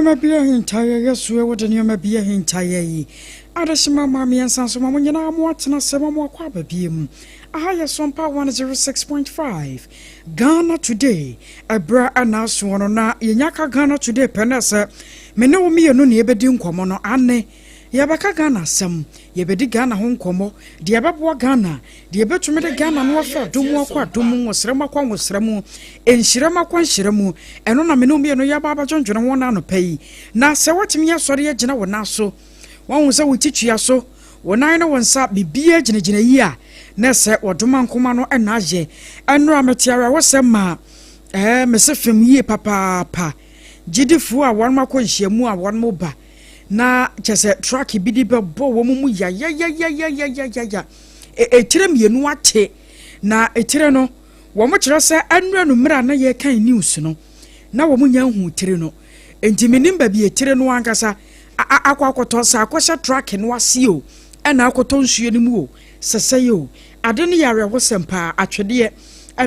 nyoma bia hintaya yesu ewo de nyoma bia hintaya yi adashima mami ansanso mamo nyina mo atena sema mo akwa babiem aha ye SOMPA 106.5 Ghana today abra anaso no na yenyaka Ghana today penese mene wo mienu ne ebedi nkomo no ane yabaka Ghana sem yebedi Ghana ho nkomo de yababo Ghana de yebetume de Ghana no fa domu akwa domu wosrema kwa wosremu enhirema kwa nhiremu eno na mene wo mienu yababa jonjone wona no pai na se watimi yasore ye gina wona so won se wotitwia so wonan no wonsa bibia ginegina yi a na se wodoma nkoma no enaje eno ametiara wosema mesefem yi papa gidifu a won makọ nhyiamu a won mo ba na chese truck bi di be bo wo mu ya etire mienu ate na etire no wo mo kire se anu anumra na ye kan news no na wo mu nya hu tire no entimenim ba bi etire no ankasa akwakoto sa akwasha truck no ase o na akoto nsuo ni mu o seseye o ade ne yare wo sempa atwede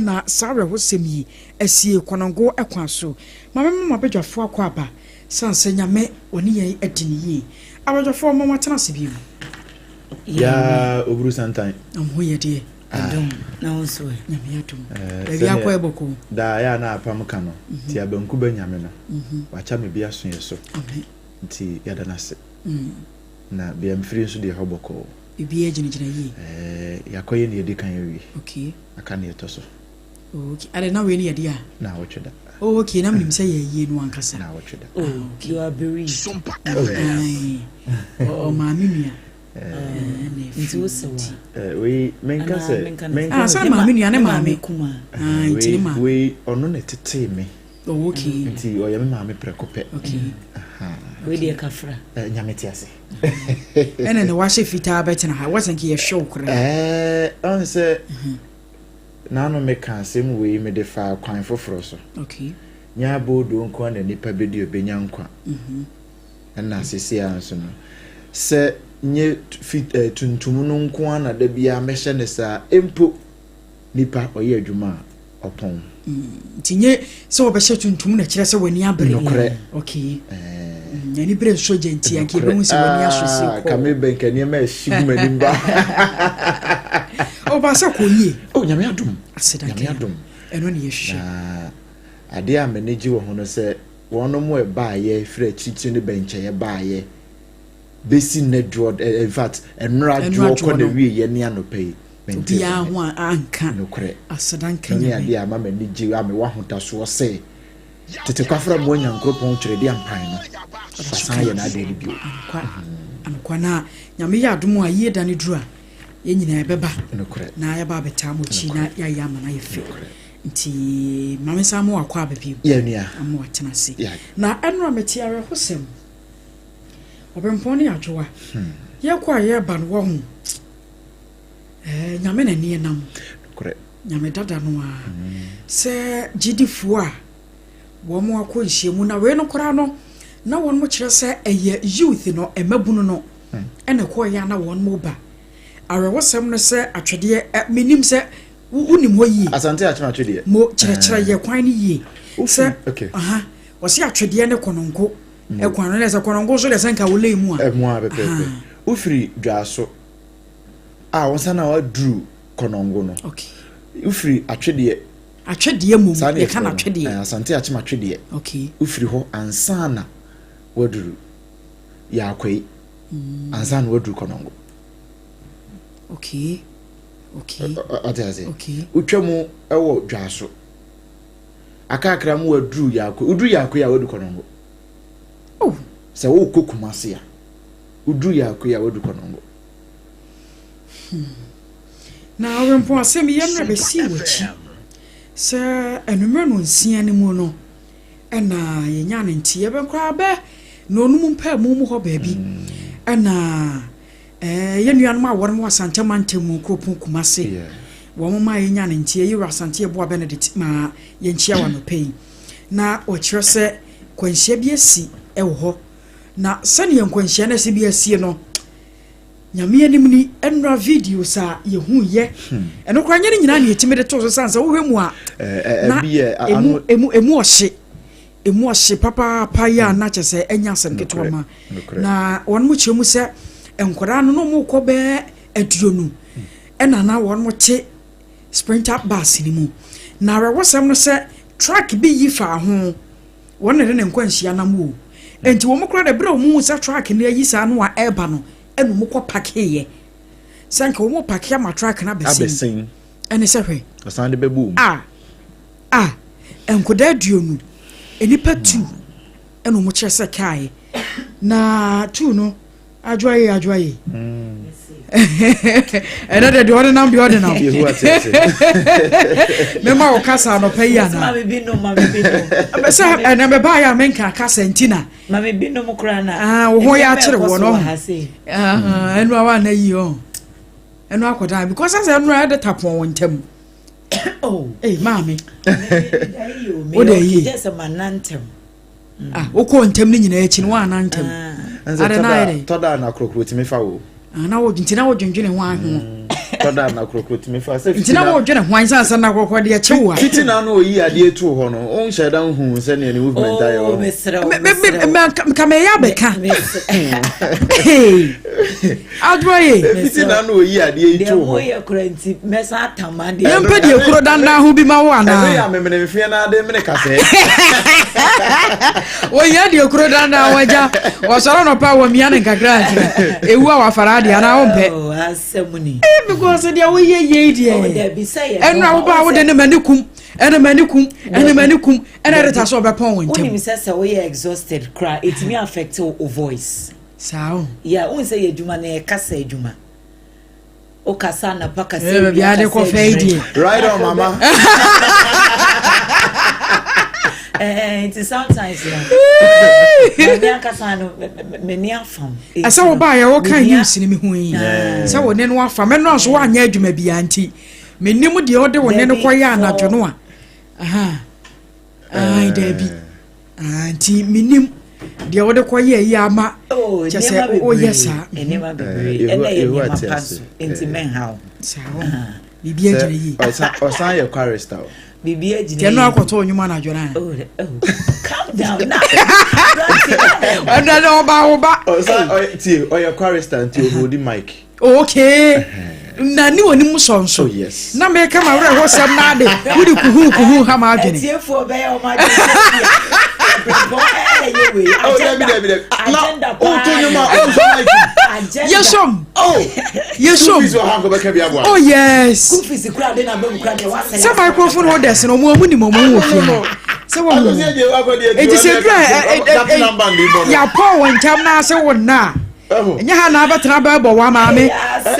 na sawe wo semi asie konongo ekwan so mama bedwafo akwa aba sanse nyame oni ye adini yi abedwafo mama tena se bi ya oburu santan amho ye de adom na wonso nyame adom ebi akwa eboko da ya na apam ka no ti abanku ba nyame no wacha me bia so yeso nti ya da na se na bia mfiri nso de hoboko ebi agina yi yakoye ne yedi kan yawi okay aka ne to so okay ale na we ne yedi a na wocheda okay na mnim se ye no ankasa na wocheda you are very SOMPA oh mami nua nti wosewa we menka se sa mami nua ne mami kuma nti ma we ono ne tete me okay nti oye me mami prekope okay we de kafra nyame tiase ene ne washe fita betena ha wasn't ye show kra on se nano me kan sem we me de fa kwan foforo so okay nya bodo nko na nipa bedi obenya nkwa na sisi anso no se nye tuntum no nko na da bia me hye ne sa empo nipa oye adwuma opon tinye se obehye tuntum na kire se wani abere okay yani bre so genti anke be hu se wani asosi ko ka me ben kan ye ma higuma nimba o ba sa ko yie o nyame adum nyame adum eno ne yehwe ade a manage wo ho no se wono mo e ba ye fra chichi ne benche ye ba ye besi ne dro in fact enra dro ko na wie ye ne anopai bia ho anka no kre asedanka ne ade a ma manage a me wa hota so se tete kwafra mo nyankropon twere de ampan no asan ye na ade ni bio ankwa na nyame ya adum a ye da ne dru a ye nyina ebeba no kre na ya ba beta mo chi na ya ya ma na ye fe nti mame samu akwa babi ye nua amu atena se na enro metiare hosem obrempon adwoa ye kwa ye ban wo ho nyame na nie nam kre nyame dada no a se gidifu a wo mo akọ nhyiemu na we no kora no na won mo kire se eye youth no emabunu no ene ko ya na won mo ba arewosem no se atwede menim se unim ho yi asante a chima atwede mo kire ye kwan ni yi se okay wo se atwede ne kononko ekwan no le se kononko so le se nka wo le mu a mu a pepe ufiri dwaso a wonsa na wa dru konongo no okay ufiri atwede mum ye kana atwede asante a chima atwede okay ufiri ho ansana wadru ya kwai ansana wadru konongo okay ataze okay utwemu ewo dwaso akakra mu wadru yakwe udru yakwe ya wadu konongo oh se wo kokumase ya udru yakwe ya wadu konongo na awempo asem yemre be si wachi se enumre no nsia ne mu no na yenya ne ntie be kwa be no onum mpa mu ho baabi na yenuan ma wor mo asante mantemu kropon kumase wo mo ma yenya ne ntie yi asante ebo Benedict ma yenchia wa no pei na o kire se kwanhia bi asi ewo ho na sane yenkwanhia na se bi asi no nyame anim ni enra video sa ye hu ye eno kwanya ne nyina ne yetime de to so sansa wo hwemu a na emu ohye emu ɔhye papa ya na kyese enya asem ketewa ma na won mu kyemu se enkwara no mu kɔ be aduonu ɛna na won mu kye sprinter bus ni mu na rewosam no se track bi yi fa ho won ne ne nkwanhia na mu enti wo mu kora de bere mu se track ne yi sa no a eba no ɛnu mu kɔ park ye sanka wo mu park ya ma track na besin ɛne se hwe asan de bebu enkoda aduonu enipa 2 ɛnu mu kyerɛ se kai na 2 no adwaye ɛna de ɔde nam yehu atese mema wo kasa no pɛ ya na mame bi no sa ɛna me ba ya menka kasa ntina mame bi no mukra na wo ho ya kyerɛ wo no ɛnu awa na yi o ɛnu akoda because as ɛnu ya de tapon wo ntam mame Odehyie just a manantem wo ko ntam ni nyina akyi no wa nantem toda na krokro timi fa wo na wo ntina wo dwendwene ho aho toda na krokro timi fa se ntina wo dwene ho ansa san na krokro de akye wo fiti na no oyi ade etu ho no on hyɛ dan hu se ne movement ayo me kama ya beka adwoye fiti na no oyi ade etu ho ya kuranti mesa atamade yem pe de kuro dan na ho bi ma wo ana ya me me fie na ade me kase wo ya de kuro dan na waja wo soro no pa wo mia ne kakra ewu a wafara de ana wo mpe asemuni because they are ye and now about the manikum and a manikum and a retaso of a pond. When you say we are exhausted, cry, it may affect your voice. So, yeah, won't say a juma ne kase juma. O kasana paka right on, mama. It is sometimes I saw by what kind you see me who so when then one from and also one year you may be auntie. Menimu the other one and acquire na jonoa. Aha. Ay, Debbie. Auntie Minim the other choir yama. Oh, just say, oh, yes, sir. And never be into men how. So, be or sign your chorus. Bibi you know what you manager. Calm down now. I don't know about or your chorister until holding mic. Okay. Nani woni mu sonso. Yes. Na me kama wure ho sem na de. Wudi kuhu ha ma adwene. Tiefo be o ma de. Agenda. Oh, to you ma. Yesom. Oh. Yesom. Oh yes. Kufisi kura de na be kura de wa. Some microphone holders no mo ni mo wo fi. Se wo. E ji se dra ya Paul won tam na se wo na. Nya ha na abatena ba bo wa ma me.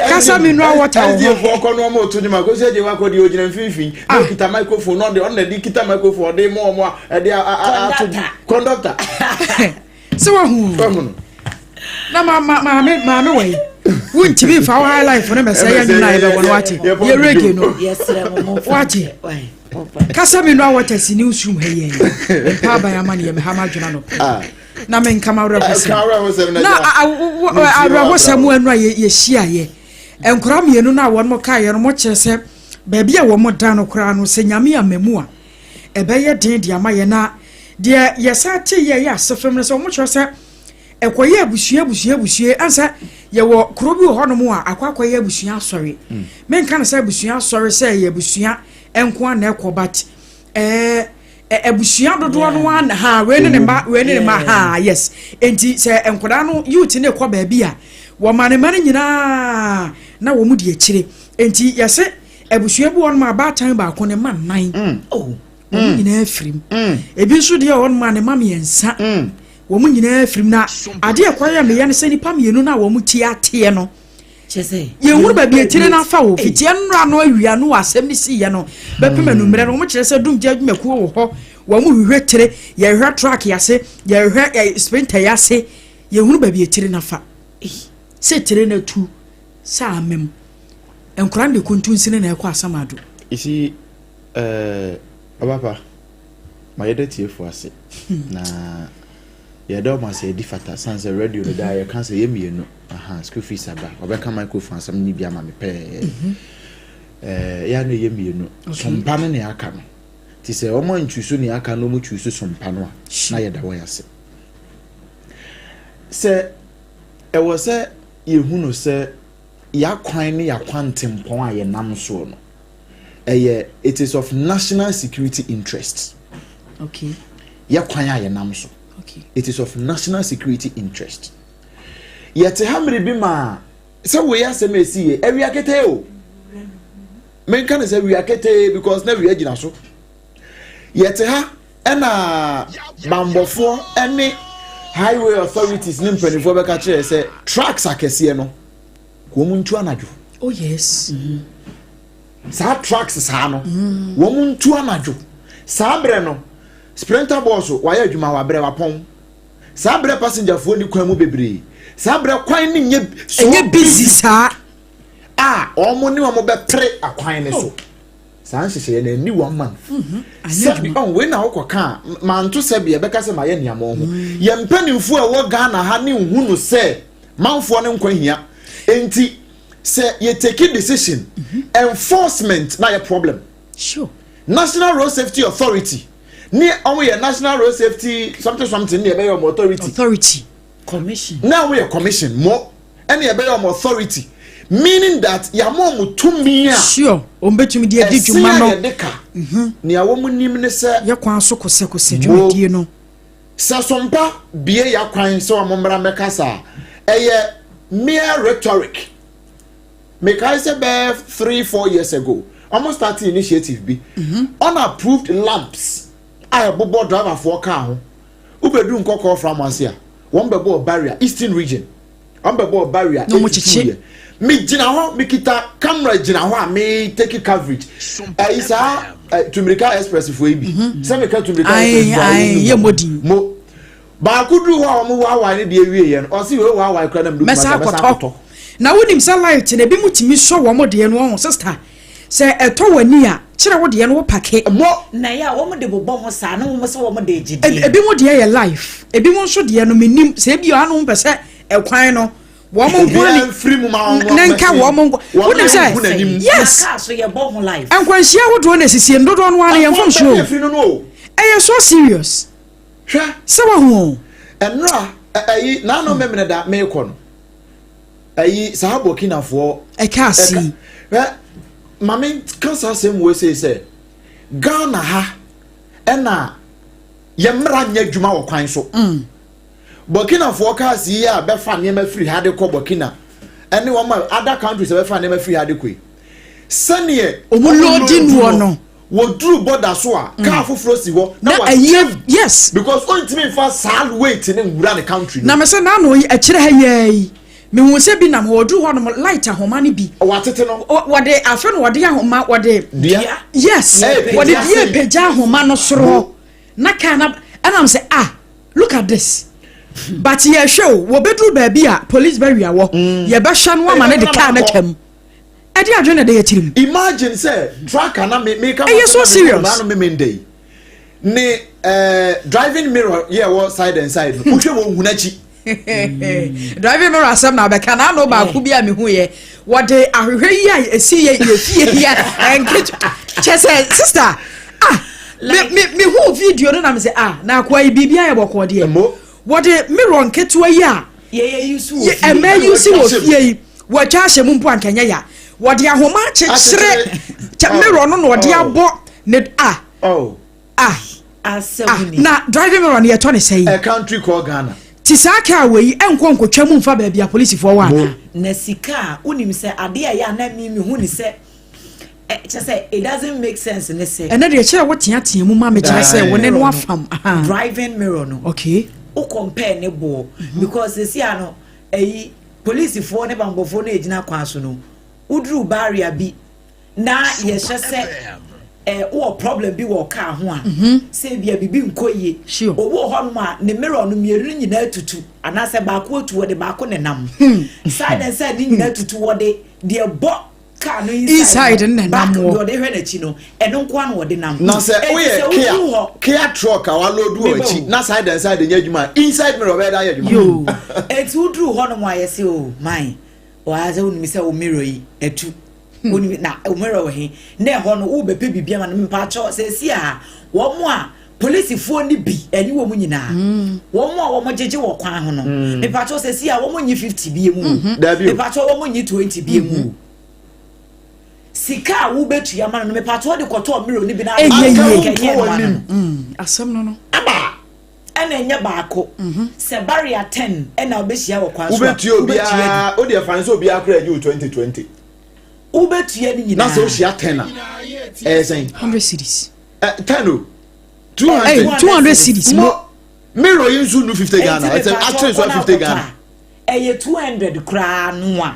Kasa mi no water wo. Dey for ko no mo to nyima go se dey wa ko dey ogina mfimfin. No kita microphone no dey on na dey kita microphone dey mo dey conductor. Se wo hu. Na ma we. Won tibi fa high life no be say ya nyina e be won wati. Ye reggae no. Yes, mo wati. Kasa mi no water si ni usum he ye. Pa ba ya ma ne me ha ma dwena no. Na men kama represent na awosam anu ye hia ye enkora mienu na won mo kai ye no mo kyerese ba bia wo mo dan no kora no se nyame amamu a ebe ye den dia ma ye na de ye sa te ye ya sefem no se mo kyerese ekoye abusua ansa ye wo krobi ho no mo a akwakoye abusua asori men kan se abusua asori se ye abusua enko na ekobat ebusua dodo no an ha we ne ma ha yes enti se enkoda no youth ne kwa ba bia wo mane nyina na wo mu de akire enti yese ebusua bi won ma ba tan ba ko ne ma nan oh wo nyina afrim ebi so de won ma ne ma miensa wo mu nyina afrim na ade ekwa me ye ne se nipa mienu na wo mu ti ate no chese ye huru ba bi etire na fa wo fitie nra no awia no asem ni si ye no be pema no mre no mo kire se dum je adwumaku wo ho wo mu hwetire ye hwe track yase ye hwe sprinter yase ye huru ba bi etire na fa se tire na tu sa amem enkura de kuntun sine na ekwa asamado isi abapa ma yede tiefo ase na ye do ma se di fata sanse radio no da ye kan se ye mienu aha school fees aba obeka microphone asam ni bia ma me pe ya no ye mienu sompa ne aka no ti se o man chuso ni aka no mu chuso sompa no a na ye da wo yase se e wo se ye hunu se ya kwan ne ya kwantempon a ye nam so no it is of national security interest. Okay. Ya kwan a ye nam so. Okay. It is of national security interest. Yet hamre bi ma se we ya se mesi ye wi akete o. Men kan say wi akete because na wi agina so. Yet ha na bambofo any highway authorities nim penifo be ka kire say tracks akese no ko mu ntu anadwo. Oh yes. Sa tracks sa no wo mu ntu anadwo. Sa bre no sprinter boss wa ya adwuma wa bre wa pon. Sa bre passenger fo ni kwan mu bebre. Sa bre kwan ni nye busy sa. Omo ni omo be pre akwan ni so. Sa nhihye na ni 1 month. Sabi on we na okoka man to sabi e be ka se ma ye niamo ho. Ye mpanimfo a wo Ghana ha ni nhunu se manfo ne nkwa hia. Enti se ye take decision enforcement na your problem. Sure. National Road Safety Authority. Ni omo ye National Road Safety something ne be your authority. Commission. Now we are commission more any be your authority. Meaning that ya mom to me sure ombetumi de adwuma no ni awo munim ne se ya kwan so kose dwumadie no sa sompa bie ya kwan so omombra mekasa eye mere rhetoric make I say 3-4 years ago almost started initiative be unapproved lamps I bobo driver for car ho ubedu nkoko from asia one bebo barrier eastern region one bebo barrier no muchichi me gina ho me kita camera gina ho me take coverage isa Tumrika Express for ebi se me ka Tumrika Express ye modi mo ba kudu ho mo wa ne de ewie ye no o se we wa kra na mdu mesa koto na wonim sa light na bi mutimi so wo mo de no ho sister se eto wani a kire wo de no wo pake mo na ya wo mo de bobo ho sa na wo mo se wo mo de gidi ebi mo de ye life ebi mo so de no menim se bi anu mpese ekwan no woman free mama nanka woman would say yes so your bomb life and when she would do necessary and don't want to inform show eh so serious so who and na no memne da me kon ayi sahabo kinafo I can't see mama kansa sem we say Ghana ha na yemra nya dwuma wo kwan so Burkina forecast here be fa niam free hade ko Burkina any one other countries be fa niam free hade ko sane omulodi no no wo dru border so a car foforo si ho na yes because ontimi fa sal wait in ngura the country na me say na no a kire ha yi me hu se bi na wo dru ho no light ahoma ne bi watete no wo de afa no wo de ahoma wo de yes wo de die peja ahoma no soro na kana and am say look at this but ye show wo bedru baby a police barrier wo ye be hwa no ma ne de car na twam e de adwene de ye tirim imagine say tracker na me come so serious na no me mendey ni driving mirror ye wo side and side wo hwe wo hu na chi driving mirror asem na be kana no ba ku bia me hu ye wo de ahwehwe yi a esi ye fie ya enke chese sister me hu video no na me say na kwa bibia ye bokọ de what the mirror nketua yi a ye use wo use wo fie wo twa hye mu mpo ankanya ya wo de ahoma chekire mirror no no de abo ne na driving mirror ne to ne say a country called Ghana tisaka we enkonkotwa mu mfa ba bia police fo wa na sika unim se ade ya na mi hu ni se just say it doesn't make sense ne say and na de kire wo tia mu ma me kire say wo ne no afam driving mirror no okay o compare ne bo because they see ano police for ne bambofo na ejina kwa so no udru barrier bi na ye hye o problem bi wo car ho a say bia bibi nkoye owo ho no a ne mirror no mieru nyina tutu anase ba ko otu wo de ba ko ne nam side and side nyina tutu wo de bo car no inside na nam wo de hwe na chi no eno nko an wo de nam na say we kia truck a wa load wo chi na side and side nya adwuma inside mirror be da ya adwuma yo etu dru ho no mo ayese o man o aze wonu mi se o mirror yi etu oni na umero he na ho no wo be pe bibia ma no mpa cho se si a wo mo a police fo ni bi ani wo mu nyina wo mo a wo mo jeje wo kwan ho no mpa cho se si a wo mo nyi 50 bi mu mpa cho wo mo nyi 20 bi mu sika wo betu ya ma no mpa cho de koto miro ni bi na asem no aba ena nya baako se barrier 10 ena obehia wo kwan so ubetu obia o de fan so obia kra ju 2020 ubetu ya ni nyina na so ohia 10 saying 100 cities 10 200 cities mirror yin nu 50 Ghana it's actually so 50 Ghana 200 kra no a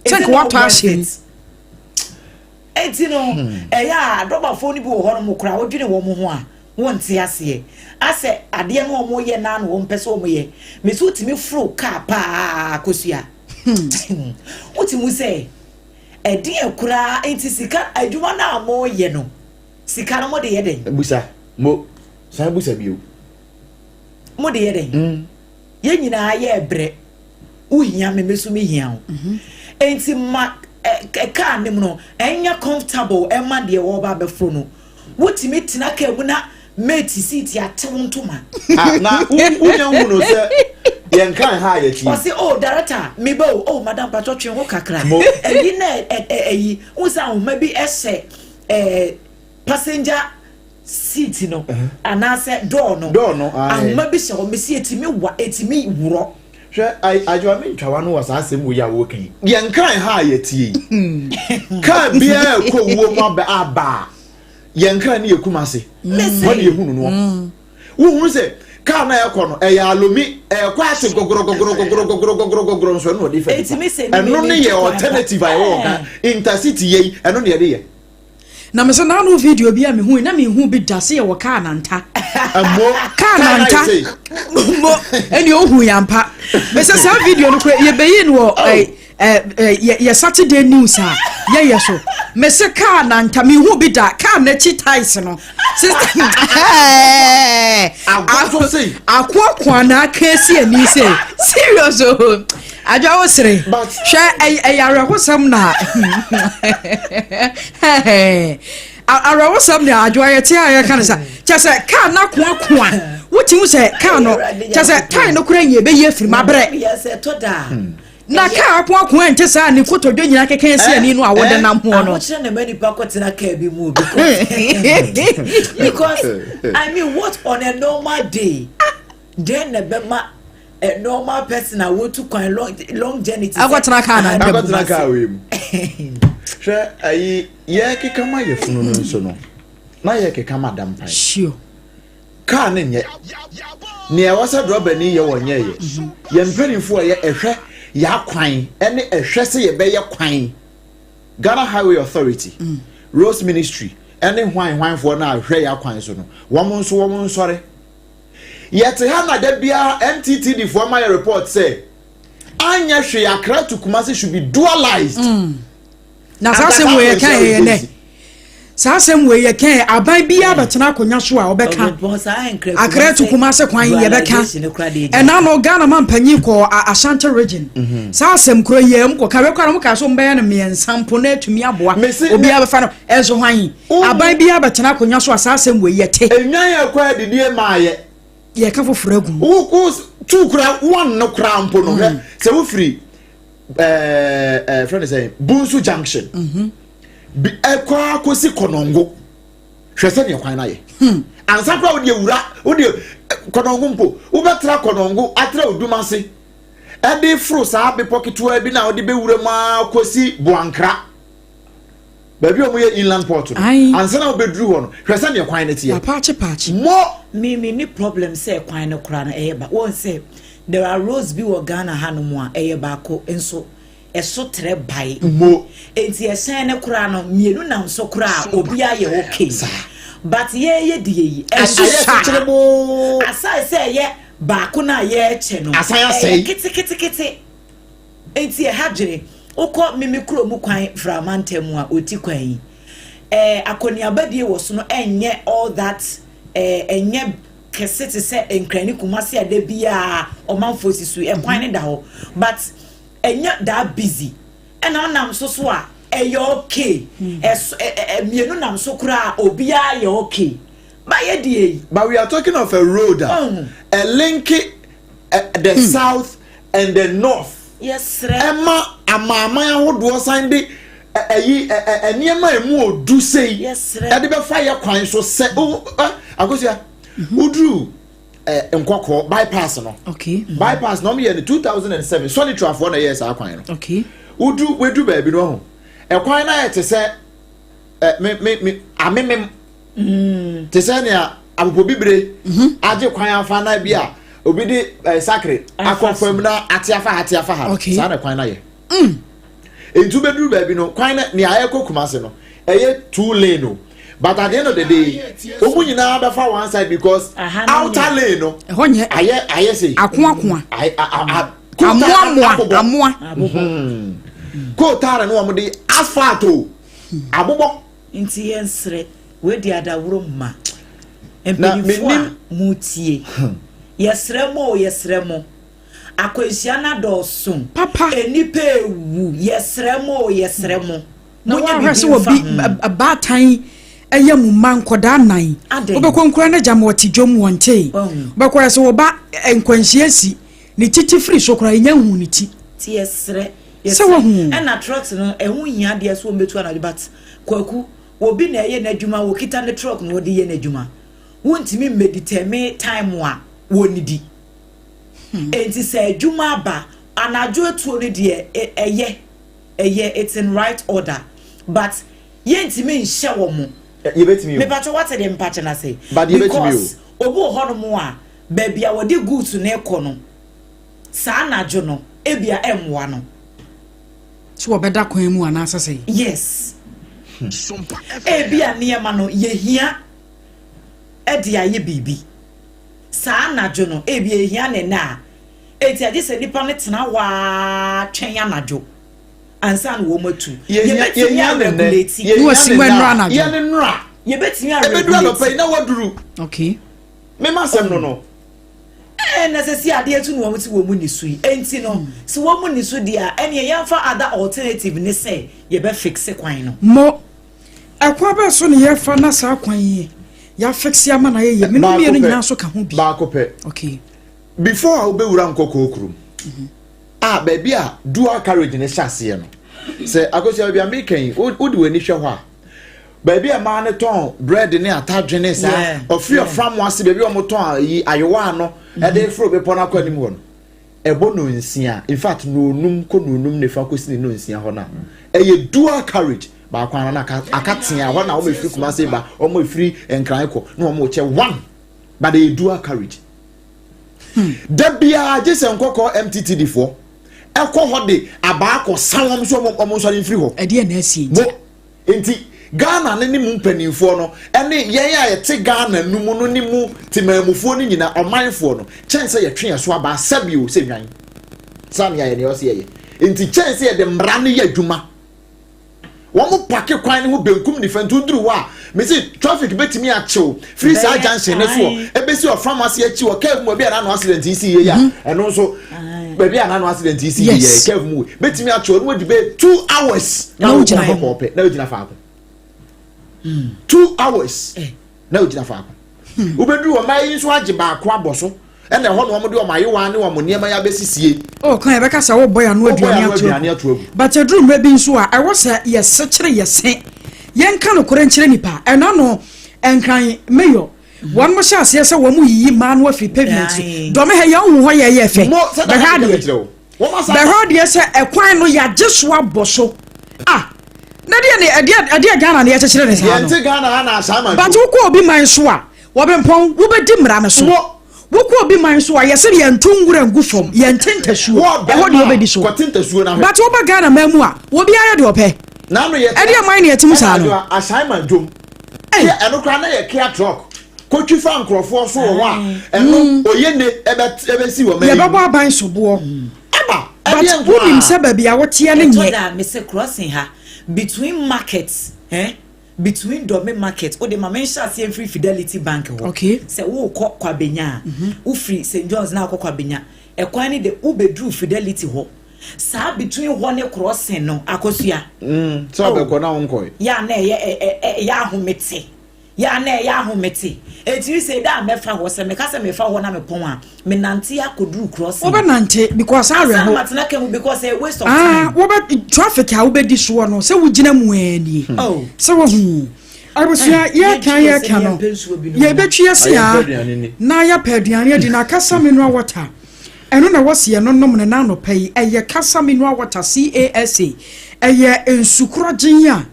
take what passion no ya doba phone bi wo ho no mo kra wodwene wo mo ho a wonte ase ase ade no mo ye na no wo mpese wo mo ye me so timi fro car pa akosua wotimu se ede ekura enti sika adwuma na mo ye no sika no mo de ye den busa mo sai busa biu mo de ye den ye nyina ye bre uhia me mesu me hia o enti ma car nim no enya comfortable e ma de wo ba be fro no wotimi tina ka mu na mate seat ya tewuntoma na unya hu no se yen kan ha ya chi o se oh director me bo oh madam patotwe ho kakra eyi na eyi unsa ho ma bi ese passenger seat no anase door no ahoma bi se ho me si etimi wuro hwe ajwa me ntwa no wasa asem wo ya wo kan yen kan ha ya tie ka bia ko wo ma ba aba yen kan ne yekumase wo ne yehunu no wo hu se ka na ye ko no e ya alomi e kwa ase gogoro so no di fe eno ne ye alternative ai wo ka intercity ye eno ne ye de ye na me so na no video bi a me hu na me hu bi dase ye wo ka na nta amo ka na nta mo eni ohu ya mpa me se sa video no ye beyi no ye Saturday news a ye so me se ka na nta me hu bi da ka na chi ties no sister akwa na kesi ani se serious o aja osre hwe ayare hosam na ara hosam na ajo ayete aye kan sa chese ka na kwa wuti se ka no chese time no kura nye be ye firi mabre na ka kwa nte sa ni kotodwo nyina keke esi ani no awode nam ho no chere na many pakoti na ka bi mu because I mean what on a normal day then na be ma a normal person I want to quite long journey to agotna ka na agotna ka we mu hwe ayi ye keka ma ye funu no nso no na ye keka madam pai sure ka ne nye ne e wasa droba ni ye wonye ye ye mpanifo ye ehwe ya kwan ene ehwe se ye be ye kwan Ghana Highway Authority Roads Ministry ene hwan for na ahwe ya kwan so no wo sore yete ha na da bia NTT the former report say anya hwe Accra to Kumasi should be dualized na sasem we kan ye ne sasem we ye kan aban bia betena akonya so a obeka Accra to Kumasi kwan ye beka ena no Ghana man panyi ko Ashanti region sasem kro ye m ko kawe kwara m ka so mbe na me nsampo na atumi aboa obi abefa no enso hwan aban bia betena akonya so a sasem we ye te enwan ye kwa didie maaye ye ka fofuragu wo two kra one no kra mpo no se wo free friend say Bunsu Junction bi ekwa kosi Konongo hwese ne kwan na ye ansa kwa wo de wura wo de Konongo mpo wo betra Konongo atra odumase e de fro sa be pocketua bi na wo de be wura ma kosi Buankra baby o mo ye inland port ansa na wo bedru ho no hwese ne kwan na tie patch mo me ni problem say kwan no kra na e ba won say there are roads bi wo Ghana hanomu a eye ba ko enso eso tre bai mo enti esen ne kura no mienu na nso kura obi aye okay but ye die yi eso trebo asa say ye ba ko na ye che no kiti enti e hadwere ukọ mimi kuro mu kwan framantem a oti kwan akoni abadie wo so no enye all that enye kesete se enkrani Kumasi ade bia omanfo sisu kwan ne da ho but enya da busy ena nam so a okay mienu nam so kura obia ye okay but ye die but we are talking of a road a link the south and the north yes Emma amama ahodo san de eniema emu odu sei yes e de be fire kwan so se akosia udru nkoko bypass no okay bypass no me in 2007 so ni trafo na yes akwan no okay udru wedu ba bi no ho e kwan na ye te se me amemem te se ne apopo bibre age kwan afa na bia obi di sakre akofam na atiafa ha sa na kwan na ye entu beduru ba bi no kwan na ne aye kokumase no eye 2 lane no. But at the end of the day, omu nyina be for one side because outer lane no. Aye say. Akwa. Amwa. Ko tare no omo de asphalt o. Abobo. Nti ensre we di adawro ma. Empedifo mutie. Yesremo. Akwansia na dosun. Papa. Enipa ewu. Yesremo. No one has will be a bad time. Eye mu man koda nan obekonkura na jam wati dwom wonte obekora so oba enkwansiasi ni titi free so kora nya hu ni ti yesre na trucks no ehu hia de so metu na but kwaku obi na eye na adwuma wo kita ne truck no de ye na adwuma wontimi meditame time a wonidi enti se adwuma ba anajo etuo ne de eye it's in right order but yentimi nhye wo mo you bet me. Me pacho what the mpache na say. But you bet me. Obo ho no mo a baby a wodi goods na ekọ no. Sa na jo no ebia emwa no. So obeda kwan mu ana asase. Yes. Ebia niema no ye hia e dia ye bibi. Sa na jo no ebia hia ne na. Eti ade se nipa ne tena wa twen ya na jo. Ansan wo matu ye betimi regulate you asimwenra na ye ne nra ye betimi regulate ebedura no pay na waduru okay me ma sem no na sesi ade etu no wo ti wo mu ni su enti no se wo mu ni su dia ene ye yamfa other alternative ne say ye be fix kwan no mo akwa be so ne ye fa na sa kwan yi ya fix ya ma na ye me no me no nyina so ka ho bi ba ko pe okay before I be wura nkoko okrum baby dual carriage ne chassis no say akosia bia mekan odi wani hwe ho a baby a man ton bread ne atadwe ne sa ofri from wase baby o moton yi ayewa no e dey fro be pona kwa nim ho no ebo no nsia in fact no num ko no num ne fa ko sini no nsia ho na eye dual carriage ba kwa na akatia ho na o me free kuma say ba o mo free enkran ko na o mo che one but the dual carriage debia je se nkoko MTTD for eko hode aba ko sanwom so omo so free ho e de na asi enti Ghana ne ni mu mpanimfo no ene yen ya yete Ghana numu no ni mu timamufo ni nyina omanfo no chense ye twen so aba sabio se nwan sam ya ye ne o se ye enti chense ye de mra ne ye adwuma wo mo pake kwan ne ho benkum ni fantu duru wa me say traffic betimi a chew free sa junction ne so ebesi o pharmacy a chew o cave mo bia na no accident isi ye ya eno so baby na no accident isi ye cave mo betimi a chew no di be 2 hours na o jina ho pe na o jina fa 2 hours na o jina fa ubeduru o mai so age ba ko aboso ene ho no mo de o mai wa ne o mo niam ya besisie o kan e be ka sa wo boy anu aduane ato but eduru me bi nso a e wo sa ye sekere ye sen yen kan okore nkire nipa ena no enkran mayor one mo sha se wo mu yi ma no afi pavement do me he ye hu ho ye ye fe be ha de se ekwan no ya jeso aboso na de Ghana na ye chekere ne sa no yente Ghana na asama but wo ko obi man so a wo be mpon wo be di mra me so wo ko obi man so a ye se ye ntungura ngufom ye ntentasuo e ho de wo be di so kwatentasuo na but wo ba Ghana mamu a wo bi aye de ope na no ye e de man na yetim sa no assignment dom ye eno kra na ye kia truck ko twifa nkrofo so wo a eno oyene ebe si wo me ye babo aban so bo aba but wo nim se ba bia wo tie ne nye that me say crossing ha between markets between Dome market o de ma mention say free Fidelity Bank ho okay say wo kwa benya wo free St John's na kwa benya e kwan ni de wo bedru Fidelity ho sa between one crossing no akosua so be ko na wonko ya na ya ahomete ya na ya ahomete eti say da mefa ho se me ka se mefa ho na me pon a me nante akoduru crossing oba nante because I ho matena kemu because a waste of time oba traffic a oba di so no se wo gina mu ani se wo hu abusia ya kan no ye betwi ase a na ya paduane di na kasa mineral water eno na wose ye no nom ne na no pai eye kasa mineral water CASA eye ensukura ginya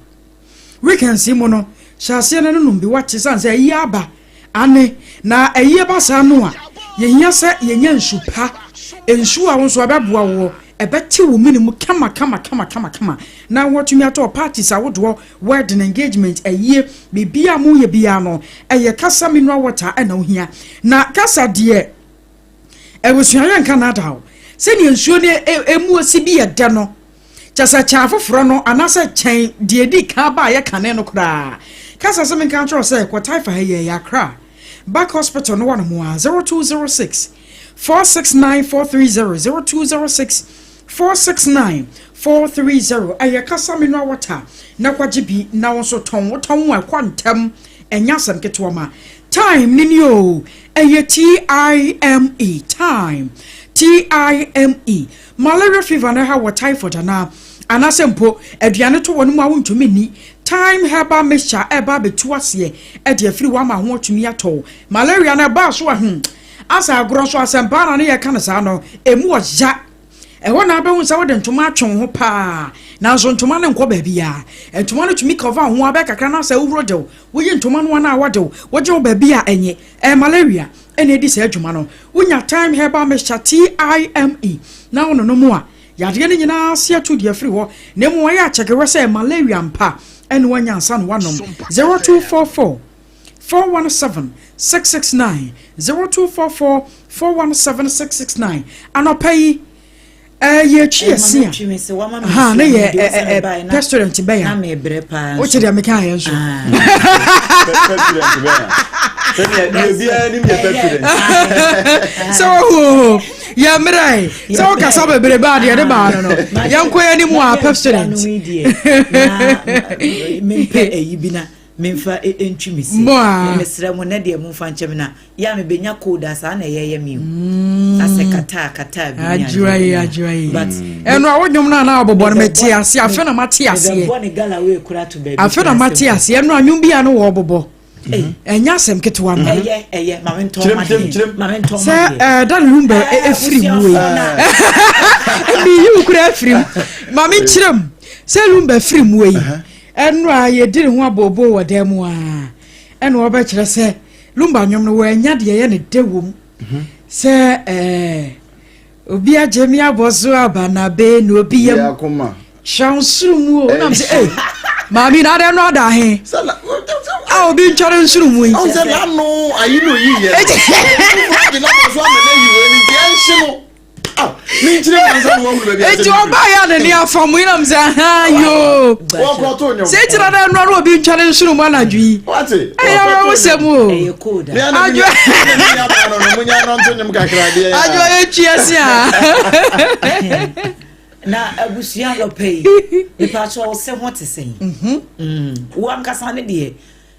we can see mo no shase na no bi wache san say yi aba ane na eye ba sa no a ye hia se ye nya nsupa ensu a wonso abeboa wo ebeti wo minimu kama na wotumi ato parties awodo wedding engagement eye bibia mu ye bia no eye kasa mineral water na ohia na kasa de ebusuan Canada o se ni ensuo ne emu osi bi ye de no chasa cha foforo no anase chen de di ka ba ye kane no kra kasa se men kan tro se kwatai fa ye yakra back hospital no one mo 0206 469 430 0206 469 430 aya kasa mineral water na kwaje bi na wonso ton wa kwantem enyasam ketoma time nini o aya time malaria fever na ha what typhoid na anasempo aduane to wonu ma wontumi ni time herbal mixture eba betu ase e de afiri wa ma ho atumi ato malaria na ba so asa agro so asempa na ne ye kana sa no emu oja ewo na abehun sa wode ntoma atwon ho pa na so ntoma ne nkọ ba bia ntoma no tumi cover ho aba kakra na sa owuro de wo ye ntoma no na awade wo je ba bia enye malaria ene di sa adwuma no wonya time herbal mixture TIME na wono no mo a yade ne nyina sia to de afiri ho na mo ya chekewe say malaria mpa ene wanya ansa no wanom 0244 417 669 0244 417 669 anopai ye chia ha na ye restaurant be ya na me brepa o chede ameka ya so so ya mrai so ka so be ba de ba no yanko ya ni mu a restaurant me pe eyibina memfa entwimisi mesra mo na de mo fa nchem na ya me benya koda sa na yeye mi kata bi ajuai but eno awodwom na obobo na meti ase afa na mati ase bo ne gala we kura to baby afa na mati ase eno anwum bia no wo obobo enya sem ketwa ma eye ma men to ma se da lumba efiri mu mi yu kura efiri ma men kirem se lumba efiri mu yi enu a ye diri ho abobo wodemu a enu oba kire se lumba nyom no wa nya de ye ne dewom se obi ajemi abozo abana be no obi yem yakoma shansuru o na se mami na de no da he a obi nchore nsuru mu yi o se la no ayi no yi ye de na so amene yi we ni je nshimo mi ntire kansa no wo be bia eji oba ya ne ni afamu ina mza ha yo wo ko to nyom se tira da no obi nchore nsuru mu na dwi wati ya wo semu eye koda ajo ya ba no munya no nto nyom kakra de ya ajo echiasi a na abusia lo pay e pa so se ho te sen wo ankasa ne de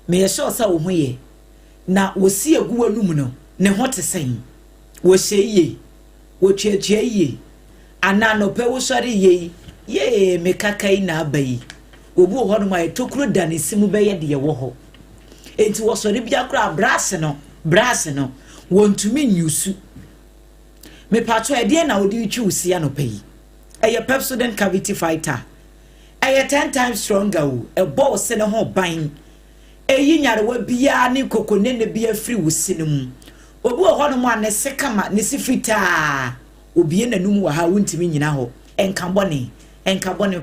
me ye sure sa wo ho ye na wo si agu wanum no ne ho te sen wo hye wo chiachie ye ana no pe wo sori ye me kakai na abai obu ho no ma tokuro da ne simu be ye de wo ho enti wo sori bia kra brass no wontumi nyusu me pato e de na wo di twi usi ya no pay eye Pepsodent cavity fighter eye 10 times stronger o e ball se ne ho ban eyi nyarewa bia ne kokone ne bia free wusi ne mu obu ho no ma ne sekama ne sifita obie nanum wa ha wontimi nyina ho enkabone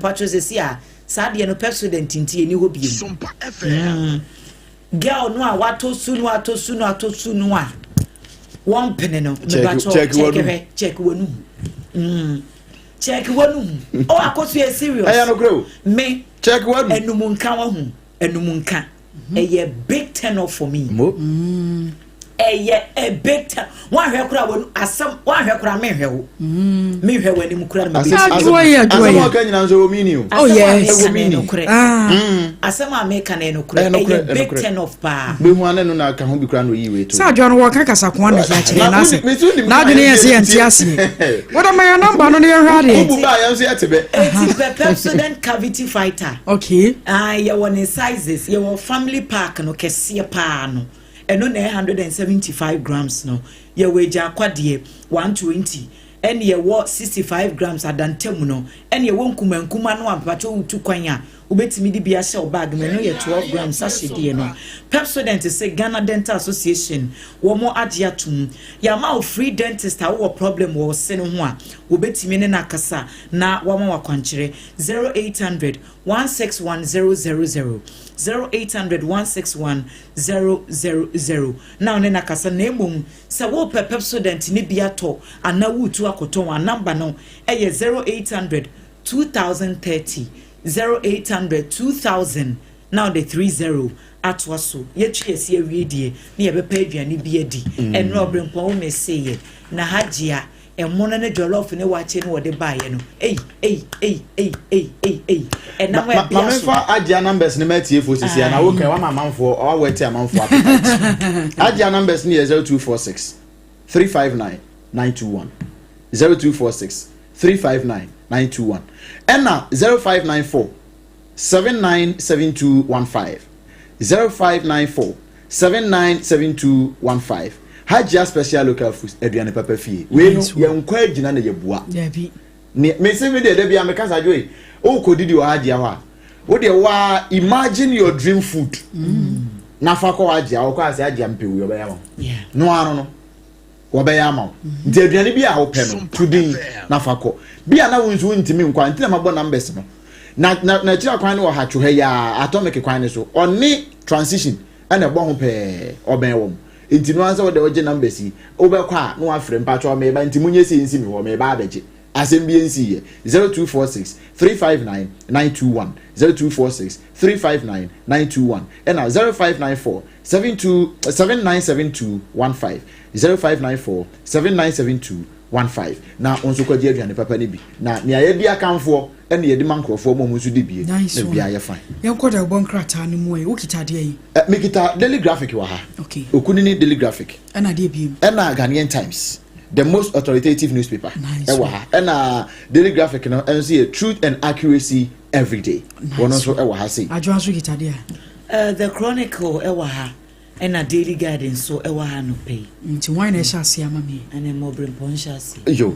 patro sesi a saade no Pepsodent ntie ni ho bie SOMPA FM girl no a wato sunu a one penny no me patro check wonu check wonu o akoso e serious aya no grow me check wonu enumunka wa hu enumunka eye big turn off for me a big time. One hair crowd, as some one hair crowd, me hell. Me hell when you cry. Oh, yeah. As some make an eno cry, a big ten of bar. We want to know can be grand you. Sir John Walker Casakwan is actually now the near CNTS. What am I number on your radio? Pepsodent cavity fighter. Okay. You want in sizes, your family park no kesia pano. And on 175 grams no. Your wage akwadie 120. And ye what 65 grams adantemuno. And ye won't kuma no ampacho utu kwanya. Ubetimi di bia shell bag me no ye 12 grams sashidi no. Pepsodent say Ghana Dental Association wo mo agiatum. Ya ma free dentist ha wo problem wo se no ho a. Ubetimi ne nakasa na wo ma wakwankyere 0800 161000 0800 161 now ne nakasa na emom se wo Pepsodent ni bia to ana wutu akoton wa number no eye 0800 2030 0800 2000 now the 30 atwaso ye twese awiedie na ye bepa aduane bi adi enro obrempon me seye na hajia emono ne jollof ne wache ne wode baaye no and now we fa hajia numbers ne matie fo sisi na wo kan wa mamanfo o wete amanfo hajia numbers ne 0246 359 921 0246 359 921 Enna 0594 797215 0594 797215 Hajia special local foods eduane papa fie we no ye nkwa agina na ye bua Dabi me se me de bia me kasa joy o kodidi wa hajia wa wo de wa imagine your dream food na fa ko hajia o kwa se hajia mpewu yo be ya no ano no wabaya ma nti aduane bi a wo pe no tudin na fako bi a na wonsu ntimi nkwa nti na mabo numbers no na tira kwan no ha twohe ya atomic kwan ne so oni transition ana bo ho pe oben wo nti no ansa wo de oje numbers yi wo be kwa no afre mpacho me ba nti munye se nsi mi wo me ba abeje asem bi nsi ye 0246 359 921 0246 359 921 and 0594 797215 0594 797215 na onso kwaji aduane papa ne bi na ne ayedi akanfo ene yedi mankrofo mo musu de bie na bia ye fine yankoda bon krata no mu e ukita de yi me kita daily graphic wa ha okay okunini daily graphic ana de bi ana Ghanaian Times the most authoritative newspaper ewa ha and daily graphic no and see truth and accuracy every day one also ewa ha say adwan so kita de the chronicle ewa ha and a daily guidance so ewa ha no pay nti wine e sha se amame and em obrempon sha se yo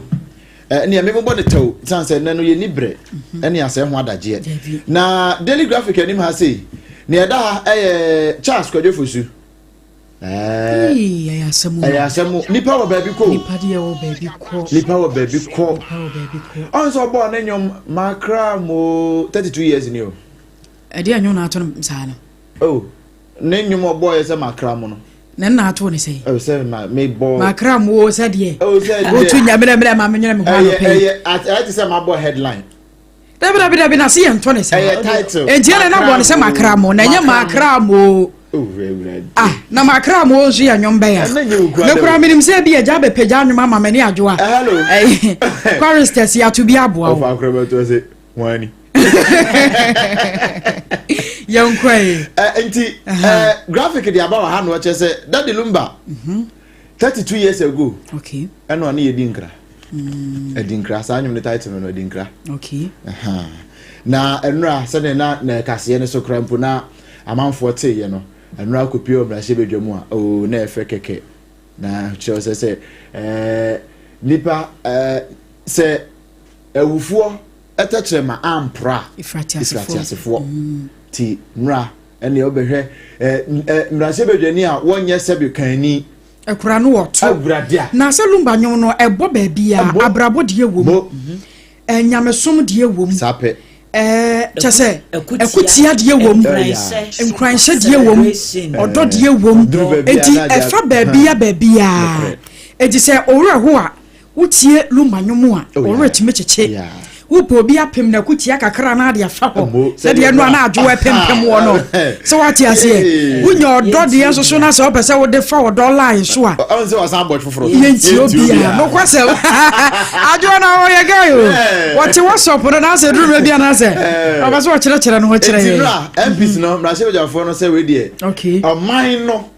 ne me bo ne taw sanse na no ye nibre ene ase ho adaje na daily graphic anim ha say ne eda ha Charles Kwadefosu ya samu nipa wo baby ko nipa de wo baby ko on so born na nyom makra mo 32 years ni o e de anyo na ato msana oh ne nyom oboy se makra mo no na ato ne sei oh say me boy makra mo se de oh say de o tu nya me ma me nyina me ho no pe I say my boy headline dabi na se ento ne sei title entiere na bo ne se makra mo na nya makra mo na makra mo nso ya nyombe ya me kura minim se bi eja be peja nwuma mama ne adwoa hello choristers ya to bi aboa of akroba to say wani yonkwe enti graphic di aba ha no che say Daddy Lumba 32 years ago okay eno na ye dinkra edinkra sa anyum ne title no edinkra okay na enra se na kase ne so krampo na amanfo te ye no enra kopio bra she bedwamu a o na efe keke na cho se nipa se ewufuo etachrema ampra ifratiasefo ti nra ene obehwe mra she bedwani a wonye sebi kanni ekura no woto abradia na se Lumba nyon no ebo ba bia abrabo de ewom enyamesom de ewom sape chese ekutia de ewom enkranhye de ewom odo de ewom enti efa ba bia enti se owura ho a wotie Lumba nyon a owura timecheche Upo bi apem na kutia kakra na de afa ho. Se de no na adwo apempem wo no. So what you say? Unya odo de enso so na se opese wo de fa odo line so a. On se was ambot foforo. Yenti obi a. No kwase. Adwo na wo ye gayo. What you was up no na se duru bia na se. Obaso wo kire no wo kire ye. MPs no, na se bejafo no se we de. Okay. Mine no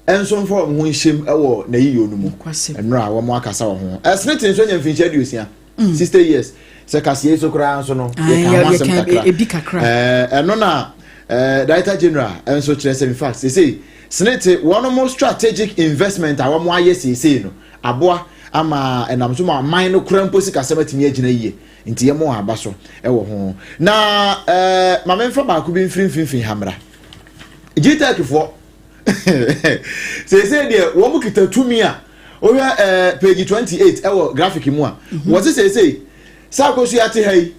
enso mfo ho nhiem ewo na yiyo no mu. Enra wo mo akasa wo ho. Esnete nso nya mfinche aduosia. 60 years. Se kase so kra nso no. Ye kan wasem kakra. Ebi kakra. Eno na Director General enso kire se in fact say Senate one more strategic investment a wo mo aye sei no. Aboa ama enam so ma mine no kra mposi kase matimi agina yiye. Nti ye mo aba so ewo ho. Na ma memfa ba ku bi mfimfimfim hamra. Jita kifo say there wo mu kita tumi a o page 28 ewo graphic mu a wo say sa akosu ate hai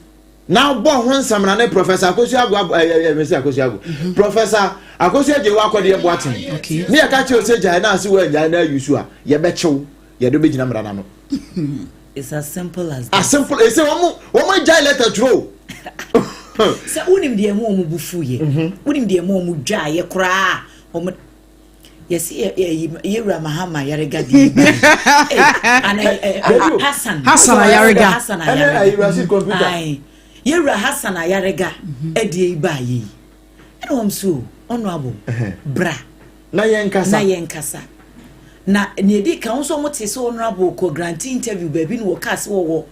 na bo ho nsam na professor akosu agwa mesi akosu agwa professor akosu aje wa akode ebo aten ne ya ka che o se jai na ase wa jai na yusu a ye be chew ye do be gina mra na no. It's as simple as that. As simple as say wo jai letter throw. Se unim de mu bufu ye unim de mu dwa ye kra o yes yewra mahama yarega di and Hassan Yarega yewra Hassan Yarega edi ba yi eno am so honorable bra na yen kasa na ne di kan so mote so honorable ko grant interview baby no cast wo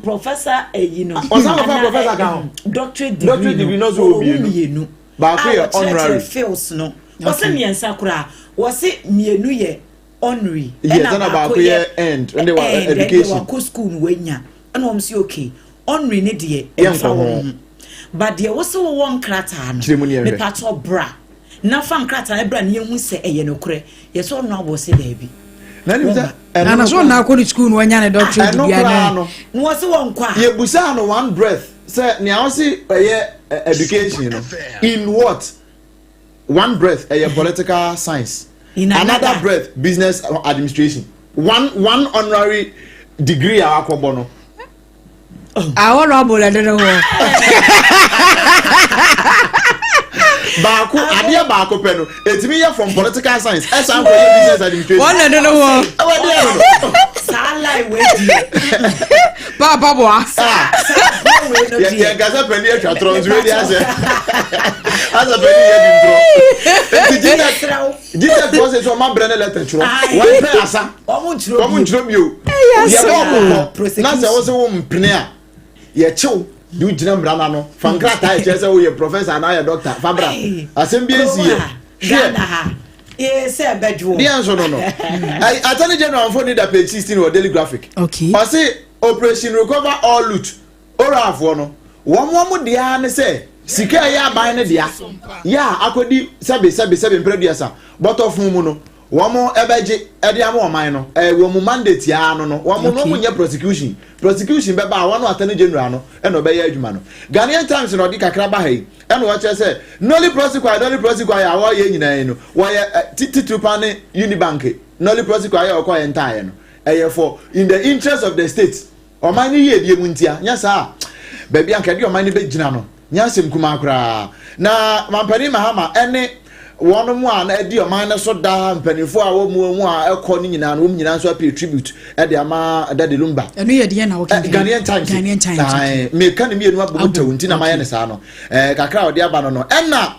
professor you know professor kan doctorate degree no so obi ba ko ye honorary feels no wose miensa kura wose mienu ye honorary na ba ko ye end and they education ko school no wanya and wom say okay honorary ne de emfa wo but de wose wo won krata no me pato bra na fa krata na bra ne hu se eye no kure ye so no abo se da bi na ni za na so na ko school no wanya ne doctorate degree no wose won kwa ye busa no one breath say ne wose eye education you know in what one breath political science in another breath business administration one honorary degree akobo no honorable adero baako adia baako pe no etimi ye from political science esan for business administration one adero sala we di papa boa ye gaza peni e twa trons we di ase asa peni ye dintro jita process so ma brene letter churo one pe asa omun churo bio ye bo na se wo se wo mpene a ye chew du gina mrana no fankrata e chese wo ye professor na ye doctor fabra asem bi ensiye Ghana ha say bedroom the answer no Attorney General for need page 16 or daily graphic okay o say operation recover all loot orafo no wo dia ne say sika ya ban ne dia ya akodi sebe mpreduasa but of mu no wo mo ebeje ede am o man no wo mu mandate ya no wo mo no nya prosecution be ba wo no Attorney General no e no be ya adwuma no Ghanaian Times no di kakra ba hai e no wa che say nolly prosecute ya wo ye nyina no wo ye titutu pane Unibank nolly prosecute ya okwa entire no e for in the interest of the state o man ni ye die mu ntia nya sa ba bia nkade o man ni be gina no nya sem kuma akra na mampani mahama ene one mu an edi o man so da mpanifo a wo mu a ekọ ni nyina no wo nyina so pay tribute e de ama dade lumba enu ye de na wo kan Ghanaian Times me kan mi enu abu tawunti na maye ne sa no kakra o de aba no enna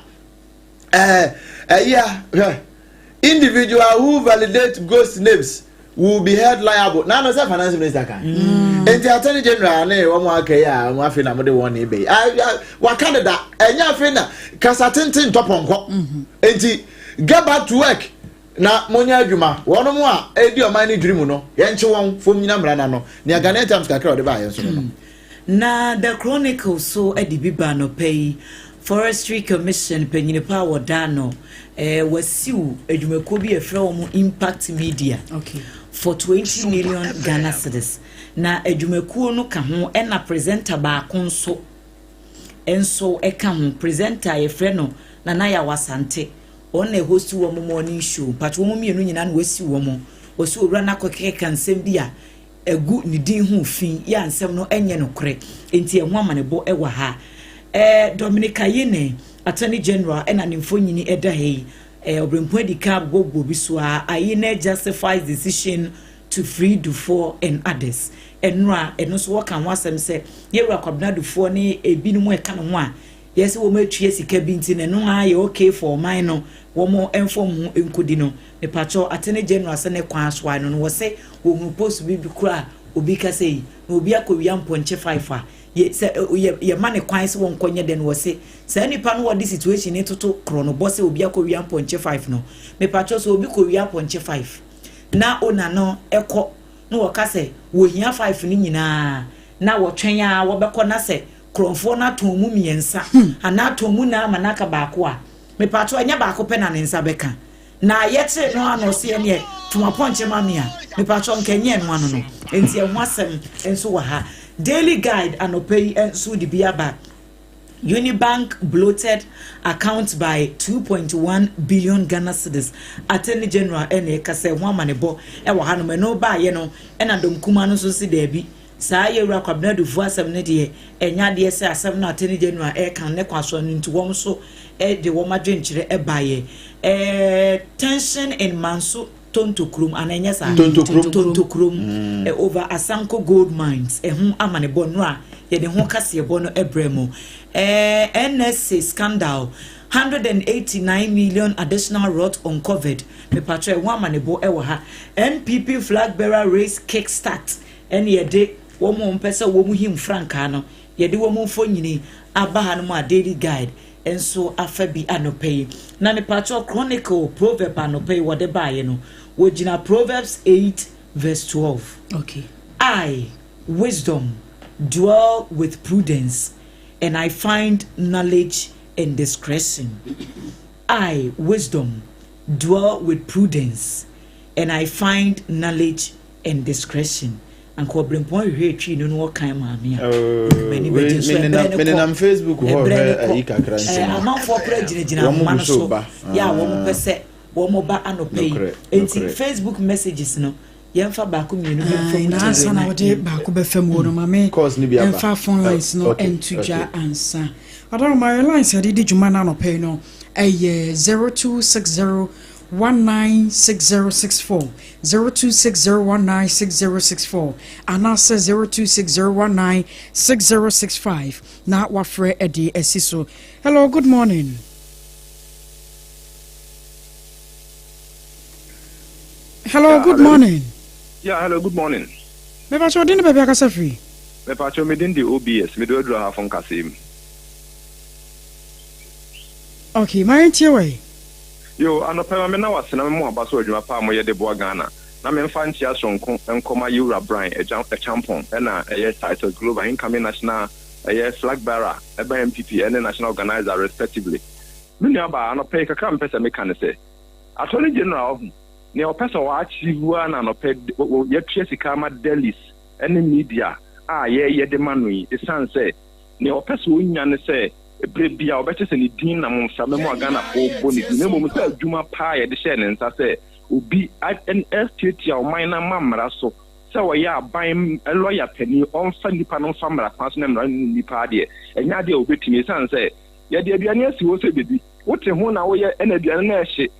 individual who validate ghost names will be held liable na no say finance minister kan enti Attorney General na wo mu akai a mo afi na mo de won e be wa Canada enya afi na kasa tintin toponko enti get back to work na monya adwuma wono mu a edi o man ni dream no ye nche won fom nyina mra na no ne Ghanaian Times kakra o de ba ye so no na the Chronicle so edi biba no pay Forestry Commission penyine power dano wasiu adwumako bi efra wo Impact Media okay for 20 million Ghana cedis na adwumako no ka ho na presenter ba konso enso eka ho presenter efra no na ya wasante on na host wo morning show but wo mienu nyina na wasi wo mo wasi owura na kokeke kansem bia egu ni din hu fin ya nsem no enye no kore enti ehun amanebo ewa ha Dominica Yene Attorney General ena nimfo nyini eda hei Obrempong Adika Bobo Biswa Ayene justifies decision to free Dufo and others enra eno so waka wasem se yewura kwabna Dufo ne ebinumu eka no ho a yesi wo matwie sika bi nti ne no aye okay for mine no wo mo inform enkodi no me pacho Attorney General se ne kwa so ano no wo se wo hu post bi kura obi ka sei no obi akowia mponche 5 a ye mane kwan se won konye den wo se sa nipa no wo di situation ni toto krono bo se obi akowia mponche 5 no me pacho so obi kowia mponche 5 na ona no ekọ no wo ka se wo hia 5 ni nyina na wo twen a wo bekọ na se kronfo na tomu miensa ana tomu na manaka baako a me pato anya baako pe na nensa beka na yete no anose ne tuma ponche mamia me pato nkenye no ano no enti ehwo asem enso wa ha daily guide anopei enso di biaba Unibank bloated account by 2.1 billion Ghana cedis. Attorney General ene kase ho amanebo e wo ha no me no ba ye no e na dom kuma no so si da bi saa yewura kwabna Dufo asem ne de enya de se asem na Attorney General e kan ne kwaso no nti wom so e de wom adwenkyere e baye tension in Manso Tontokrum ananya sa Tontokrum over Asanko gold mines hu amanebo no a ye de ho kase bo no ebremo NSA scandal 189 million additional rot uncovered me patre one manebo e wo ha NPP flag bearer race kickstart ene ye de wo mo mpese wo mu him franka no ye de wo mo fo nyini abaha no ma daily guide enso afabi anopay na me patre chronicle proverb anopay wo de baye no wo gina Proverbs 8 verse 12. Okay. I wisdom dwell with prudence and I find knowledge and discretion. I wisdom dwell with prudence and I find knowledge and discretion. And Obrempong Adwoa no no kan ma me many am Facebook ho amount for gina man so ya wo mo pese wo mo ba anopay enti Facebook messages no yemfa ba ko mienu yemfa na ansa na wode ba ko be fam wo no ma me yemfa phone lines no entuja ansa adoro my lines ade di juma na anopay no 0260 196064 0260196064 and also 0260196065 na wafre edi esiso. Hello, good morning. Hello, good morning. Yeah, hello, good morning. Me ba chodin be bia kasa free. Me pa cho me din di OBS, me do ha fon kasem. Okay, my tie way. Yo, anopa me na wasena me mo abaso adwuma pa mo ye de boa Ghana. Na me mfa ntia sonko enkoma Yura Brian e champon na e title global incoming national e flag bearer e ba MPP and national organizer respectively. Me ni aba anopa kaka mpesa me kan se. Attorney General ne opesa wa achieve na anopa ye tue sika ma delis ene media ye de manui e san se ne opesa onya ne se brebia obetese ni din na mo fa me mo Ghana ko boni ne mo sa adwuma pa ye de share ne nsa se obi NSTT a o man na mamra so se wo ya ban lawyer pani on fa nipa no fa mra kwa so na mra nipa de enya de obetimi san se ye de aduane asi wo se bebi wote ho na wo ye na aduane na ehye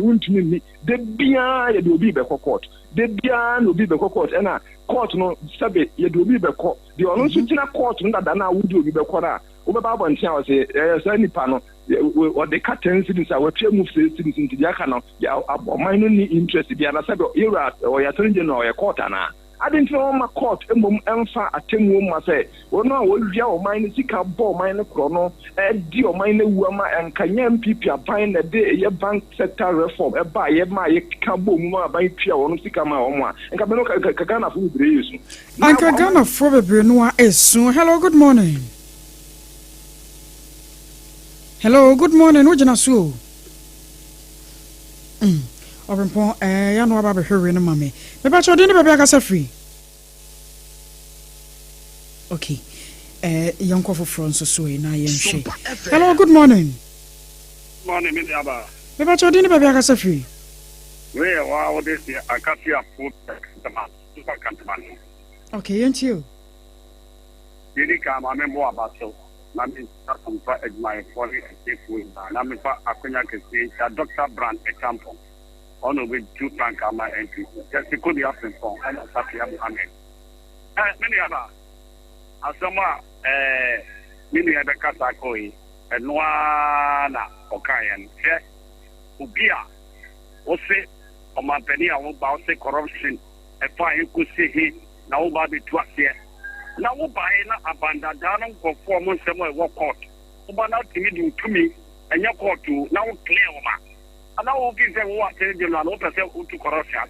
wontumi ni de bia ye de obi be court de bia no obi be court na court no sabe ye de obi be court de ono so tina court no dada na wo de obi be court a wo be ba bontia wo se sa nipa no o de captain citizens a we try move citizens into the aka no ya man no ni interest bia na sabe Yura or ya Attorney General or court na I didn't know my court emom emfa atemu ma say ono a wo wia o man sika ball man krono di o man wu ma enkanya MPP aban na de ye bank sector reform e ba ye ma ye ka bom ma aban twa wono sika ma o mo a enka be no ka Ghana fu bre yesu anka Ghana fu be no a esu. Hello, good morning. Hello, good morning. Ujina su. Obrempong ya no aba be hwe no mame. Me ba cho din be bia kasa free. Okay. Yanko for France so na yenhwe. Hello, good morning. Morning, Mr. Aba. Me ba cho din be bia kasa free. We wa this Akasia food Okay, ain't you? You come, I remember about so. I mean, some my body and take with and I'm Dr. Brand example. On with 2 tank my entry. Just could be happening for and Amen. Many other. As some many other Kasakoi and Noana Okayan. Ubia. Ose or my penny, I won't bounce corruption. And fine, you could see he now about the 2 years. Now, we buy a banda down for 4 months somewhere walk out. But now to me, and your court to now clear over. And now we'll give them what they do not open to corruption.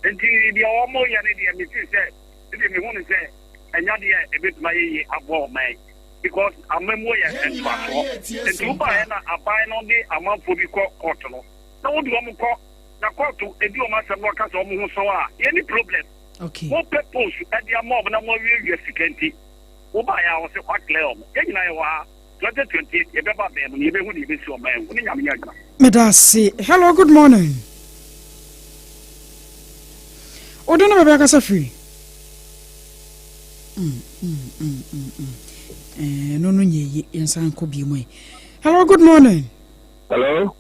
And the almost and it said, if you want to say, and you're a bit my above me. Because I'm a more and and to buy a buying on the amount for the court. Now, do you call the court to a deal master workers or any problem? Okay. What purpose at the mob and more years security? Who buy our what clear? Getting I 2020, a better man, even when you miss your man, when you are Medasi. Hello, good morning. Odena Rebecca Safri. No, Yansan Kobi. Hello, good morning. Hello?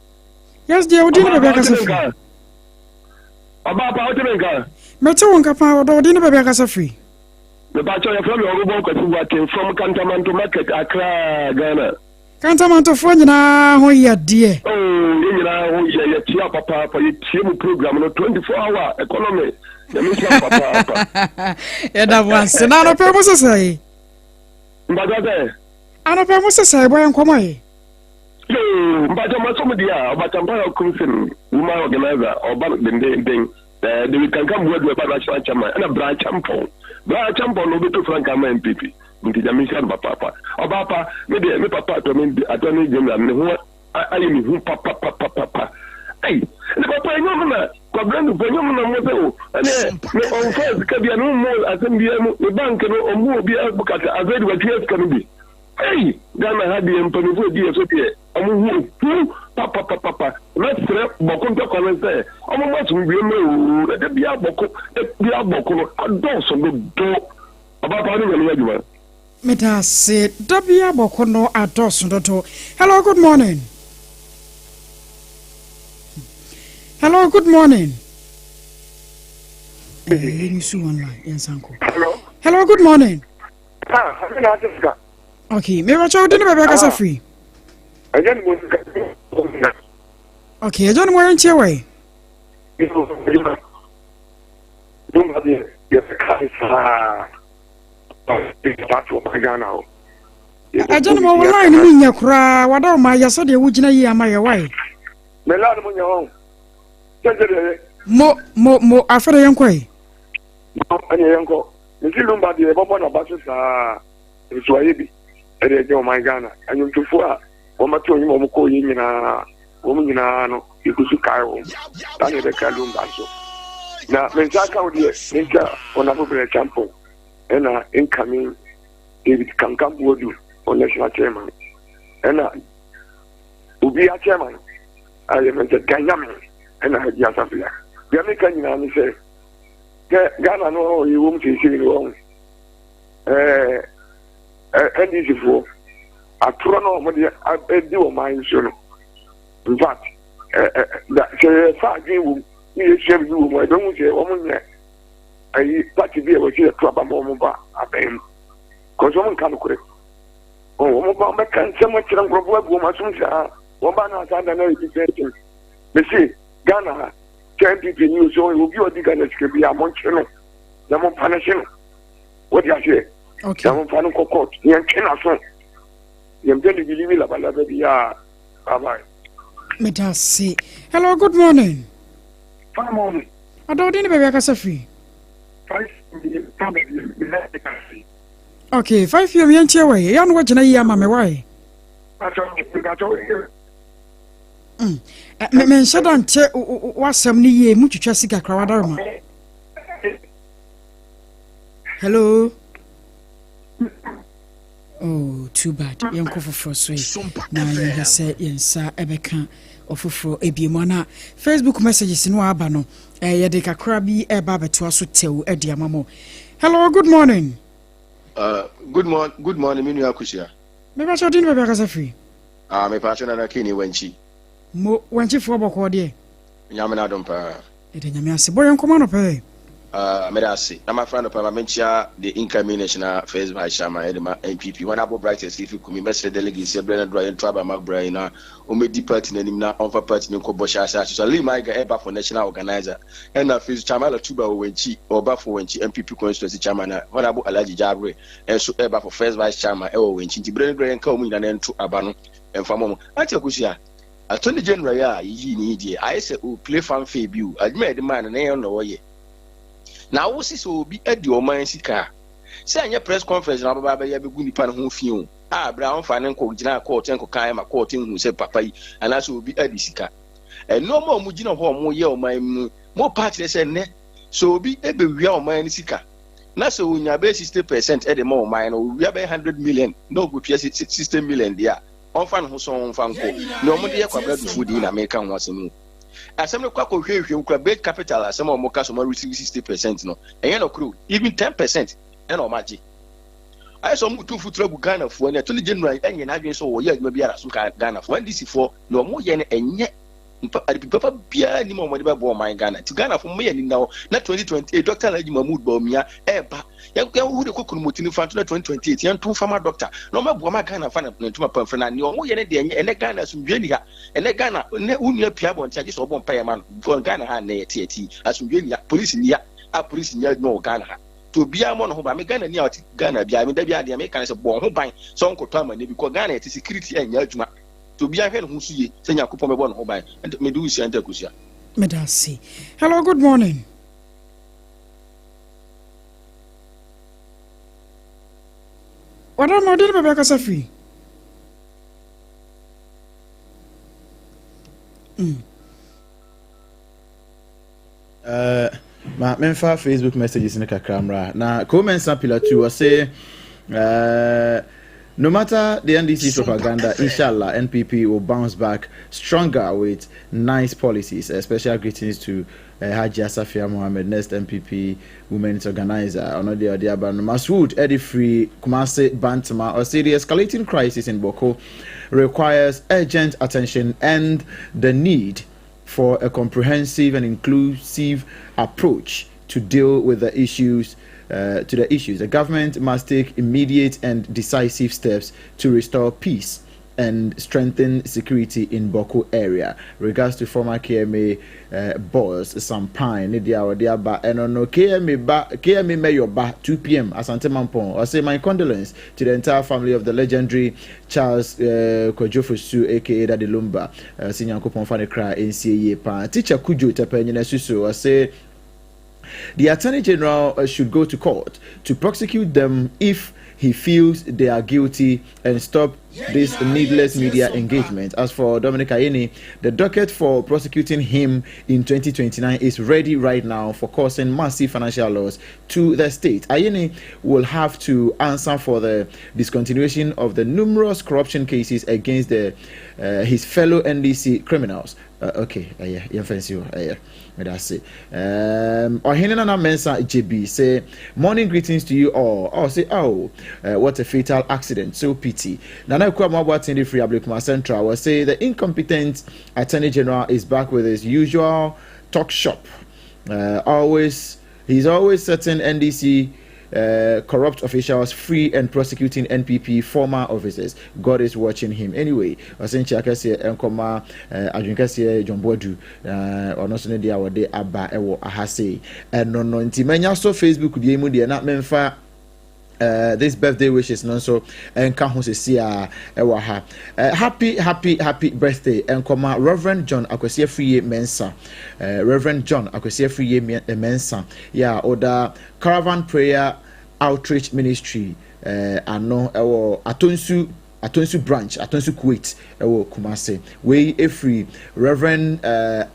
Yes, dear Odena Rebecca Safri. About Pautinga. Metal Capa or Odena Rebecca Safri. The battle from your work from Cantamanto Market, Accra, Ghana. Cantamanto Fonina, who ya dear. Oh, you know, your papa for your team program on 24-hour economy. The Mission Papa. And that was another purpose, say. But I purpose, say, where I'm coming. But I'm not somebody, but I'm not a Christian woman organizer or bank the thing. We can come with a national chairman and a branch champion. Branch champion will be to Frank and PP. Into the mission, Papa. Or Papa, maybe Papa to me, Attorney General, I am who Papa. Hey, the Papa, I know, Quadrant for you, and on first, can be no more as in the bank or more be a book as I read what years can be. Hey, Ghana had the empire for years of here. Papa, let's strap Bokunta Colonel. I'm not to be able to be a Boko, a dose of the door about the Meta said, Dabia Bokono at Dawson. Hello, good morning. Hello, good morning. Hello, good morning. Okay, Mira Chow didn't have a free. Okay, I don't want your way. I don't know what line in your cry. What are my yesterday? Would you know my way? More after the young quay. And your uncle, if you don't buy the Bobo buses, it's why you my Ghana, and you to four. Oma to you mo ko yin na woman na you could Cairo. That is the Kalum Basso. Now, Mensaka would be on a champion and incoming David Kankam would do on national chairman. And will be a chairman. I am a Ganyaman and I had Yasafia. The American say, Ghana, no, you won't see wrong. And this is for. I don't know I do mind soon. In fact, you I don't say woman. I to be able to club a moment about him. Because woman can't correct. Oh, woman can't so much and provoke woman soon. One man has had another thing. They say, Ghana, 10 people news, so it will be a digger can be a monster. No more punishing. What do you say? Okay. No more court. You cannot. I'm telling you, bye-bye. Metasi. Hello, good morning. Fine morning. I don't need baby Casafi. Okay, 5 years young chair. Yan watching a yama me why? Men shut on che was some ye much chasica crowd. Hello. Oh, too bad. Yanko for free. Na you say yensa ebeka ofofro ebiemana Facebook messages no aba no. Ye de kakra bi eba beto aso tew edi amamo. Hello, good morning. Good morning, Minu Akusia. Me ba cho din be ka free. Me pa cho na kini wanchi. Mo wanchi fo boko de. Nyamena dom pa. E de nyame ase. Boy enko ma no pe. Me da ase. Na my friend pa mentia the incoming national first vice chairman Edema NPP. When abo bright if you come mestre delegate se Brennan Dry and Traba Macbray na o me di party na nim na onfa party ni ko bosha asa so leave my guy eba for national organizer and na first chairman la tuba wenchi oba for wenchi NPP constituency chairman na when abo Alhaji Jabre and so eba for first vice chairman e wo wenchi ti Brennan Dry nka o mu na ntu aba no emfa mo ati akusia Attorney General ya yi ni die I say o play fan fair biu adma de man na no wo ye na wo si so obi adi o man sika se anya press conference na baba ya be gu nipa no ho fi o bra on fa ne nko gina court enko kan ma court hu se papa yi ana so obi adi sika no mo mu gina ho mo ye o man mu mo party se ne so obi ebe wia o man sika na so unya be 60% e de mo man no wia be 100 million no go pia 60 million dia on fa no so on fa nko no mo de yakwa bread food na me kan ho asemu asem no kwa hwehwe nkura base capital asem o mo ka so mo receive 60% no enye no kru even 10% and o maji I saw mu tu futura gu Ghana fo na Attorney General enye na adwen so wo ye adwuma biara so ka Ghana fo ndisi fo no mo ye ne enye papa bia ni mo mo de ba bo man Ghana ti Ghana fo mo ye ni na 2028 Dr. Alhaji Mahmoud Bawumia eba ya hu de kokunu motini fa 2028 yan tun fama doctor no ma bo ma Ghana fa na ntuma pamfra na ni o mo ye ne de enye ene Ghana so dwe ni ha ene Ghana ne unia pia bo ntia so bo mpa ye man for Ghana ha na ye tieti asumdwe ni ya police ni ya police ni ya no Ghana ha to bia mo no ho ba me Ghana ni ati Ghana bia me da bia de me kan se bo ho ban so nkoto ama ne bi ko Ghana eti security anya adwuma to bia hwe no ho suye se nyakopon me bo no ho ban me do usi anta kusia Me da see. Hello, good morning. What am I doing be ka free? Ma menfa Facebook messages in the kakramra na comment sample to was say no matter the NDC propaganda, inshallah NPP will bounce back stronger with nice policies. Special greetings to Haji Asafia Mohammed, next MPP women's organizer. Onodi Odiaban Masood Eddie Free Kumase Bantama or say the escalating crisis in Boko requires urgent attention and the need for a comprehensive and inclusive approach to deal with the issues. The government must take immediate and decisive steps to restore peace and strengthen security in Boko area. Regards to former KMA boss Sampine, Nidia Odiaba, and no KMA Mayor Ba 2 p.m. Asante Mampong. I say my condolence to the entire family of the legendary Charles Kojofosu, aka Daddy Lumba, Senior Coupon Fanny Cry, NCA Pa. Teacher Kujo Tapenyana Susu, I say the Attorney General should go to court to prosecute them if he feels they are guilty and stop this needless media engagement. As for Dominic Ayeni, the docket for prosecuting him in 2029 is ready right now for causing massive financial loss to the state. Ayeni will have to answer for the discontinuation of the numerous corruption cases against his fellow NDC criminals. That's it. Ohenena Mensa JB say morning greetings to you all. What a fatal accident. So pity. Nana Kwamabwatini Free Ablikuma Central will say the incompetent Attorney General is back with his usual talk shop. He's always setting NDC corrupt officials free and prosecuting NPP former officers. God is watching him. Anyway, Osenchi Akase Enkoma Adwinkase Jombodu Onosone dia wode aba ewo ahase no nti menya so Facebook bi emu de na memfa this birthday wishes no so enka ho sesia ewa ha happy birthday enkoma Reverend John Akwasi Free Mensa Reverend John Akwasi Free Mensa ya oda Caravan Prayer Outreach Ministry ano ewo Atonsu Atonsu branch Atonsu Kuwait ewo Kumase we every Reverend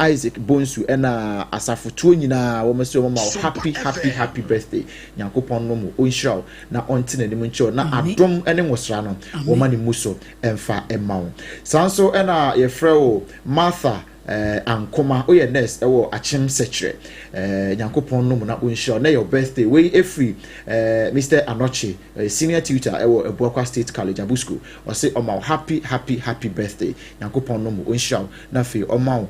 Isaac Bonsu ena asafotuo nyina wo mese wo ma happy birthday Nyankopon no mu onhiraw na onte na nim ncho na adom ene nwosra no wo ma ne muso emfa emawo sanso ena ye frɛ Martha ankoma oye nurse ewo achim sechere Nyankopon no mu na onhiraw na your birthday we every Mr. Anoche senior tutor ewo Ebuakwa State College Abusku or say oma happy birthday Nyankopon no mu onhiraw na fe oma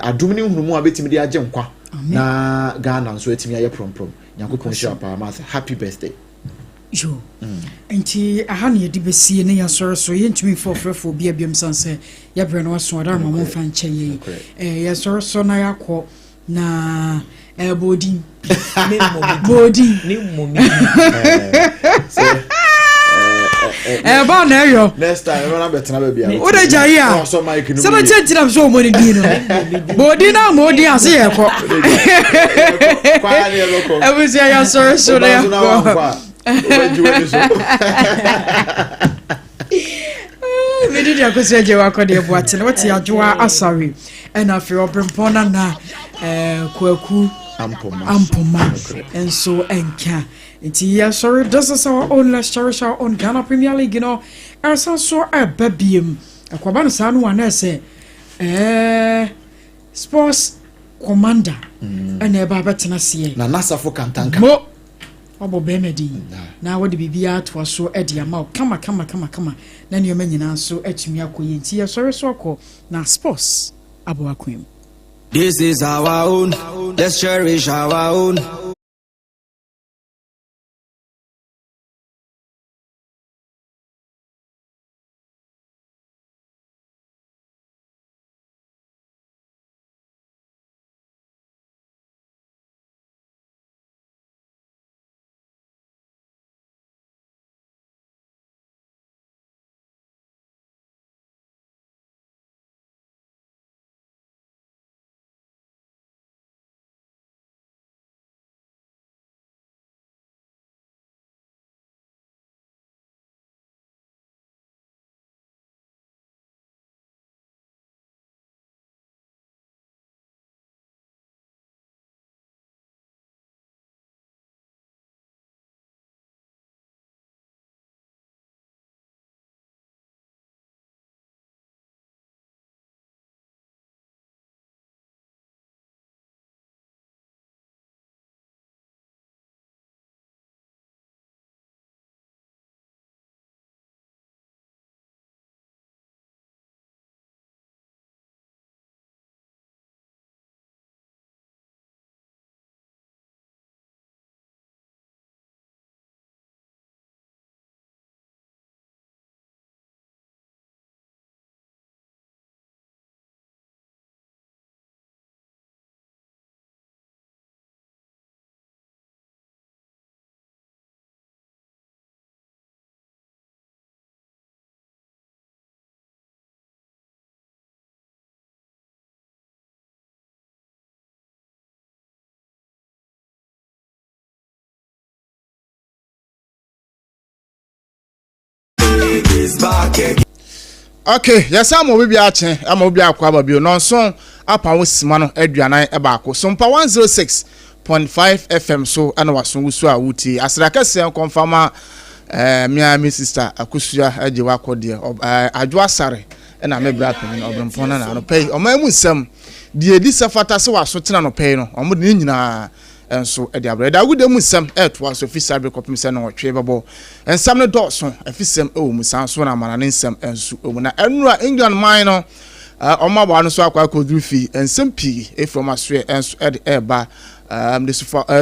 adom ni hunumu abetimi de agye nkwa na Ghana nso etimi aye promprom Nyankopon shira pa Martha happy birthday yo enti aha ne yedi besie ne yasoro so yentumi fofrefo bia biam sanse ya bre no so da mamo fa nche ye yasoro so na yakọ na bodi ni momi ba na yo next time we na betena ba bia o de jayi a so mic no se ba chentina so mo ni bi no bodi na modi ase ye ko kwa ni lo ko e busia yasoro so na yakọ Medidi AKOSUA KODIE boatene wati adwoa asare ena fe obrempong na kwaku ampoma enso enka nti ya sorry this is our own let's cherish our own Ghana Premier League arsan so ababiem akwaba no sa no wana se sports commander ena e ba betena se na nasafo kantanka Obo Benedi na wodi bibia to so edi ama kama na ne yoma nyina so atumi akoye nti ye sori so akọ na sports abo akwem. This is our own, let's cherish our own. Okay, yes, I'm obi achen, I'm obi akwa babio nonso apa wo sima no aduanan e ba ko. SOMPA 106.5 FM so ana waso wusu a wuti. Asraka se confirma mi sister AKOSUA KODIE adwoa asare na me bra pe no obrempong na no pay. O ma mu nsam die di safata se waso tena no pay no. O mo de nyina enso e dia breda gude mu nsam to aso official be kopim se no otwe bebo ensam no dɔso afisem mu sanso na mana ne nsam enso na enura England mine no oma ba no so akwa kodru fi ensam pi from aswe enso eba the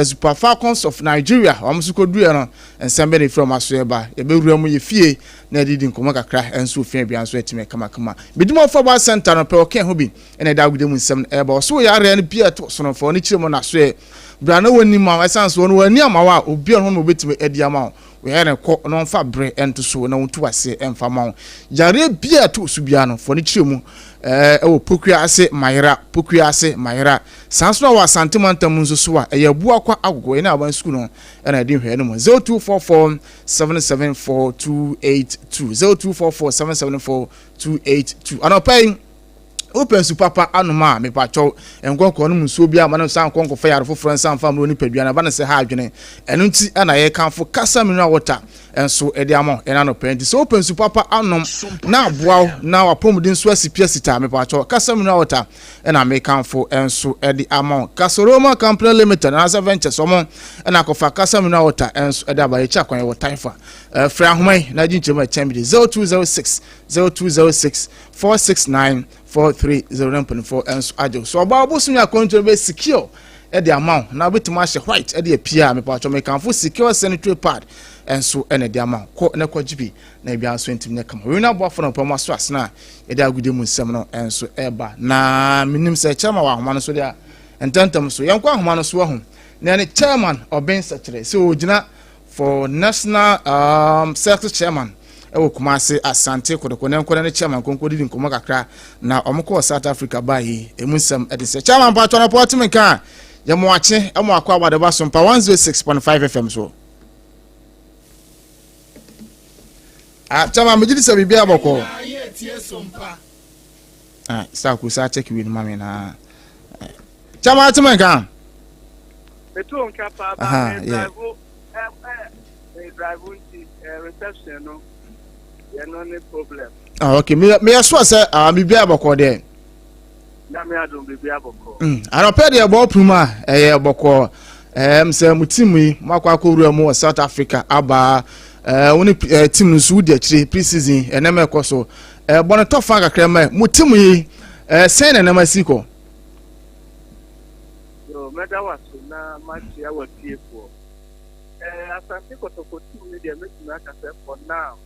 Super Falcons of Nigeria so kodru no ensam be ne from aswe eba e be wura mu ye fie na didi nkomo kakra enso fie bia enso etime kama bidimo football center no pe o ken ho bi ene da gude mu nsam eba so ya re ne bia to so no fo ne chire mo na so bra na woni ma essence won wani ama wa obi on no betime edi ama we here ko no mfa bre ento so na wontu ase emfa ma jare bia to su bia no fo ni chiremu ewo pokua ase mayra sanso na wa santimantam nso so a eye bua kwa agogo ina aban school no na edi hwe no 0244 774282 0244 anopai open su papa anoma me pacho enkonko no muso bia ma no san konko fa yare foforo san famro ni padua na ba na se ha adwene eno nti na ye kanfo kasa mineral water enso edi amo ena no penti so open su papa anom na aboa na wapomudin so asipia sita me pacho kasa mineral water ena me kanfo enso edi amo Kasoroma Company Limited na asa ventures omo ena kofa kasa mineral water enso edi abaye cha kwan wo taifa fra homai na jinchema chambi 0206 469 430.4 and ajo so about bosu nya control be secure e the amount na betima she white e the appear me pa cho me kan for secure sanitary pad and so e the amount ko na kwa gibi na bia so ntim ne kama we na bo afọ na pa maso asna e the agude mu nsem no and so eba na minim se chama wa homa no so dia entantam so yankwa homa no so ho na ne chairman oben secretary so ogina for national secretary chairman ewo kumase asante kodokone nkone ne chairman konkodi din komo kakra na omko South Africa bayi emunsam edise chairman pa tona port menka ya moache amo akwa wadeba SOMPA 106.5 FM so chairman mejidi se bibia boko sa ku sa check win mami na chairman tumenka betu onka pa drive reception no no problem. Okay, me aso say bibia boko de. Na me adom bibia boko. Ana pe de ball pruma boko say mutim yi makwa akowura mu South Africa aba woni team no su de akire pre-season ene me koso bono to fa kakra ma mutim yi sen na masiko. Yo meda waso na match ya watie for. Asante kotoko team ni de make na ka say for now.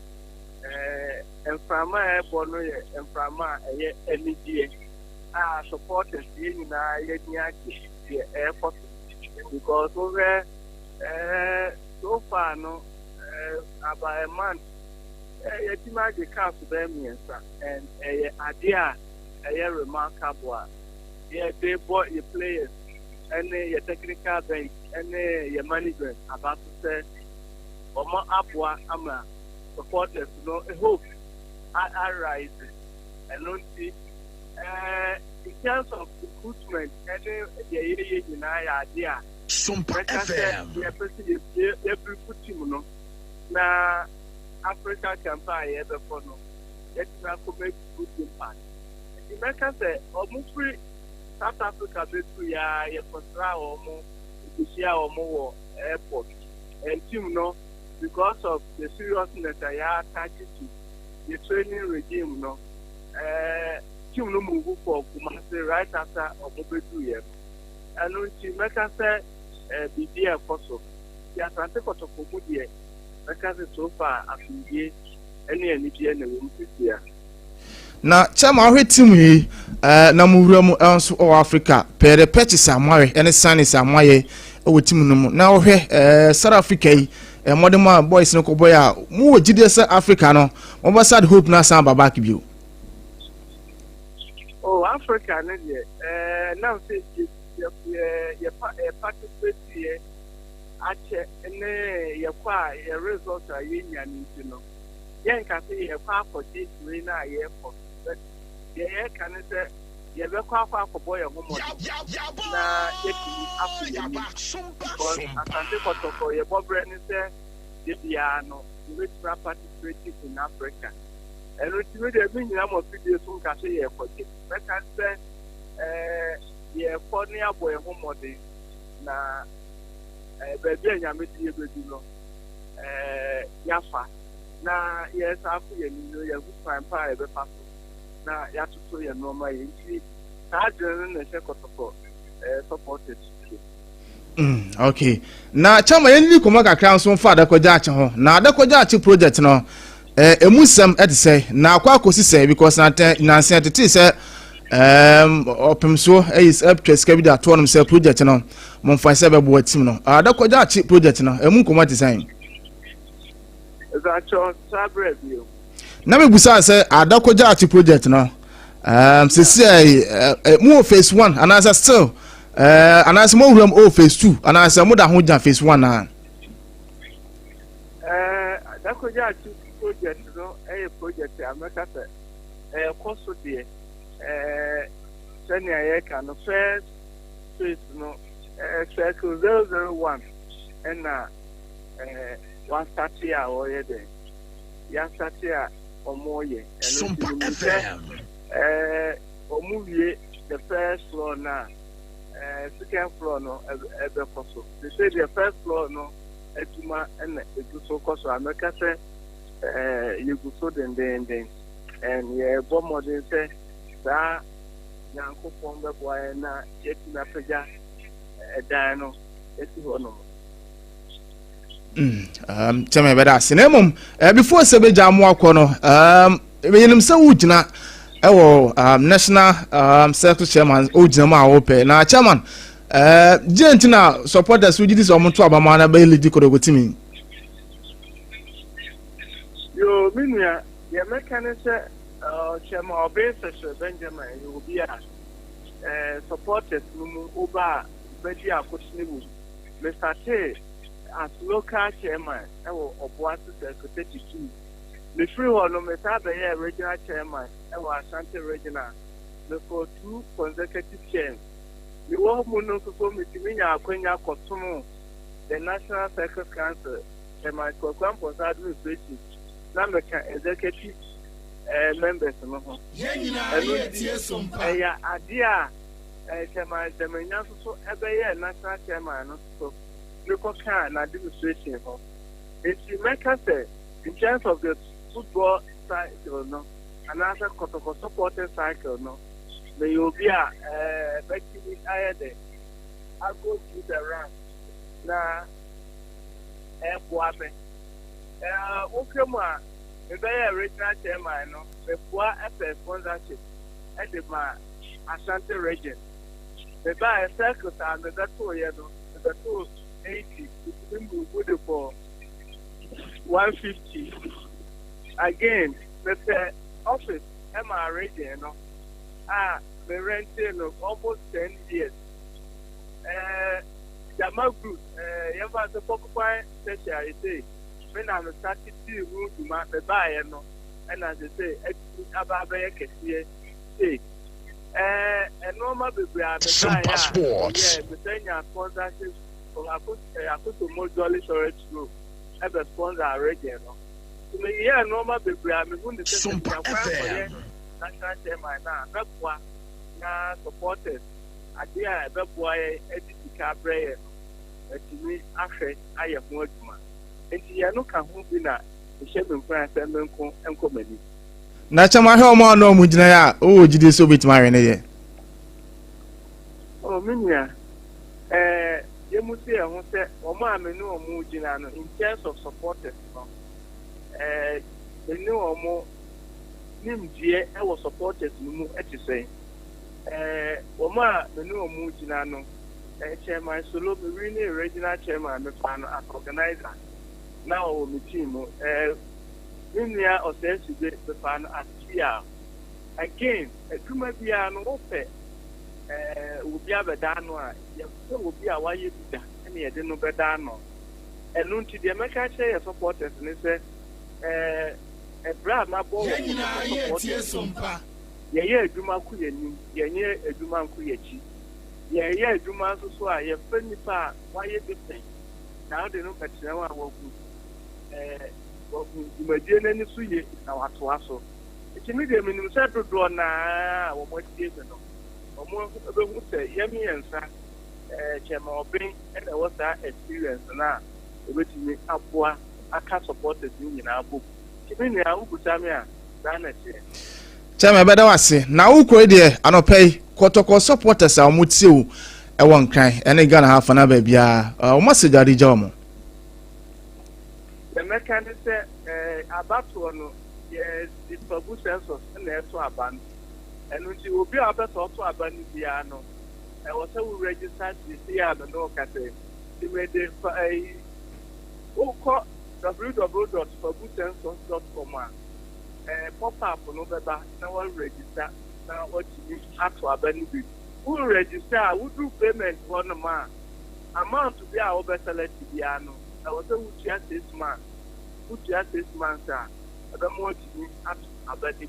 Enframa bono ye enframa ye enidie supporters ye na ye niaki ye effort because over so far no about a month ye tima de cast them yensa and idea remarkable ye they bought your players and your technical bench and your management about to say omo abwa ama supporters no hope I rise and don't see in terms of recruitment and the idea SOMPA FM every team no na Africa campaign ever for no let na come make good impact the make say almost free South Africa be to ya contra omo isia omo airport and team no because of the seriousness I attached to the training regime, no, team no move for Kumasi right after Omobe 2 years. And when she make us say, be apostle, the Atlantic of Kumudi, because so far, I feel any and room here. Na chama we team yi na muwura mu anso o Africa pere purchase amare ene sanis amaye o team no mu na wo hwe South Africa yi modern boys no ko boy a mu wogide se Africa no mo ba sad hope na san baba back bio. Oh Africa na de now say you participate here ache ene ye kwa ye result a ye nya ni no ye nka say ye kwa for this way na ye for ye can say ye be kwa boy ho mo na ye ti Africa because asante kotoko ye bobre ni say the piano we try participate in Africa and we dey be nyina mo video so nka say ye for this we can say ye for ni aboy ho mo na baby anyame die bedu no yafa na yes afu ye ni no ye good time pa e be pass na ya tutu ye normal ye nti ta adwene na se kotoko supported. Okay na chama yenni koma kakra nso mfa adakwaja ache ho na adakwaja ache project no emusem ede say na akwa akosi say because na se tete say opem so is up to scabi da to no say project no mo fa say be bo team no adakwaja achi project no emu komo design Zacho sabre bio na me busa say adakwaja achi project no say mo phase 1 and as still and as mo wram o phase 2 and as mo da ho jan phase 1 na adakwaja achi project no project ameka say koso de senior year can first phase no circle 001 and one start here or there ya start here or more year SOMPA FM movie the first floor now second floor no ebe koso they say the first floor no etuma and it so koso ameka say you go so then and yeah bomb modern say that yanko pombe boy na yeti na peja dan no eti ho no tell better cinemum before sebeja mo akono yenim se wugina national circle chairman ojina ma ope na chairman gent na supporters we this omo to abama na be lead kodogotimi yo minua ye mekanese chairman obese Benjamin you will be supporters no over bedi akotinibu Mr. T as local chairman Obuasi Secretary the free one no Mr. Be regional chairman Ashanti regional for 2 consecutive terms the one no so meeting akwanya kotomo the National Circus Council chairman Kwampo administrative na meka executive members no ho ya adia chairman demenya so ebeye national chairman no so local can administration ho it make us in terms of the football cycle no another kotoko supporting cycle no may you be effectively ayede I go to the run na boabe okay ma the regional chairman no before a sponsorship at the Ashanti region the buy circle and the the 280 good for 150 again the office MR region no the renting of almost 10 years Jama group you have to occupy session say when I'm starting to move to my buy no and as they say ababe kesiye say normal people are SOMPA Sports the senior sponsorship of AKOSUA KODIE storage group have a sponsor region no so me here normal people are me who the SOMPA FM national chairman na supporters adia beboa edika prayer etimi ahwe aye ho aduma enti ya no ka ho bi na ehye mfran asem enkomani na chama he omo na omu gina ya o jide so betima we ne ye o minia yemusi e ho se omo amenu omu gina no in terms of supporters no enu omo nimdie e wo supporters mu etise omo amenu omu gina no chairman solo me really regional chairman me fan as organizer now my team Minia or says the fan as here again a tuma bia no ope will be a bedano will be a why you did any didn't know bedano and non to the American say supporters and say a bra my boy ye duma ku yenim ye eduma ku yechi ye eduma so a ye fani pa why you did now they know better wa wo Imagine any suye na watu aso. Etimi de minim se dodo na wo modie no. Omo be hu se yemi ensa chema obin and there was that experience na ebetimi aboa aka supporters ni nyina abo. Etimi ni a ubutami a na che. Chema beda wase na ukro de anopai kotoko supporters a omutie o e won kan ene Ghana ha fa na ba bia o message ari ja omo. The mechanic said about one yes the public census and also a band and when you will be able to also abandon the ano. I was so registered this year, the no cafe. You made it for a www.forgoodensons.com. Pop up on November, now register. Now what you have to abandon. Who register? Who do payment 1 month? Amount to be our better let the ano. I was so just this month. Who just this month, sir? I don't want you have to abandon.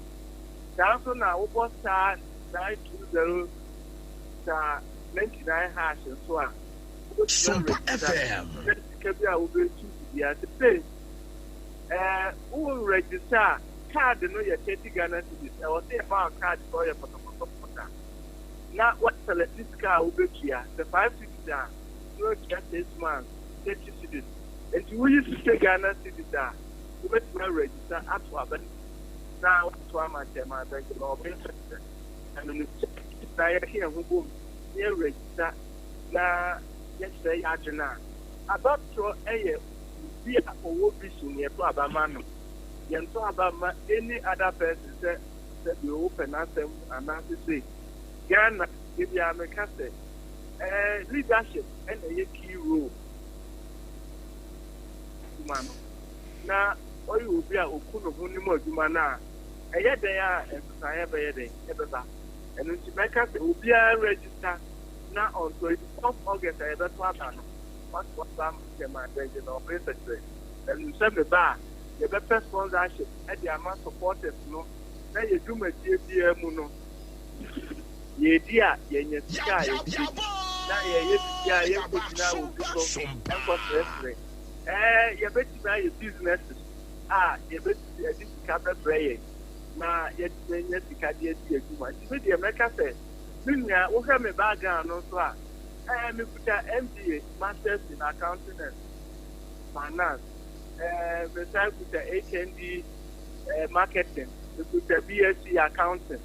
Now, now, what star 920 star 99 hash and so on. SOMPA FM. Will be to the place. Who will register? Card, no, you're taking Ghana to this. I was saying about card for your photographer. Now, what select this car will be here? The 5 cities are not just this month, 30 cities. And you used to take Ghana cities are. You must register at Waban. Now, to my chairman, thank you, Lord. And then I hear who boom, here register. Now, yes, say, Arjuna. About to a be a whole vision near Abamano. You talk about any other person that you open at them and not to say, Ghana, if you are a caste, leadership and a key role. Now, or you will be a Okuno Hunimo Jumana. A year they are, and I have a day, ever. And when you make us, will be a register now on 24th August. I ever thought what was some my region or basically. And you send the bar, the better sponsorship at the amount supporters, no. Now you do my GPM, no. Ye dear, ye sky. Now ye put now because you bet you buy your businesses. You bet you can't pray. Now, yet, yes, you can't get you much. But the America said, Minya, we have a background also. I am put an MBA, Masters in Accounting and Finance. Besides, with the HND Marketing, we put the BSc Accounting,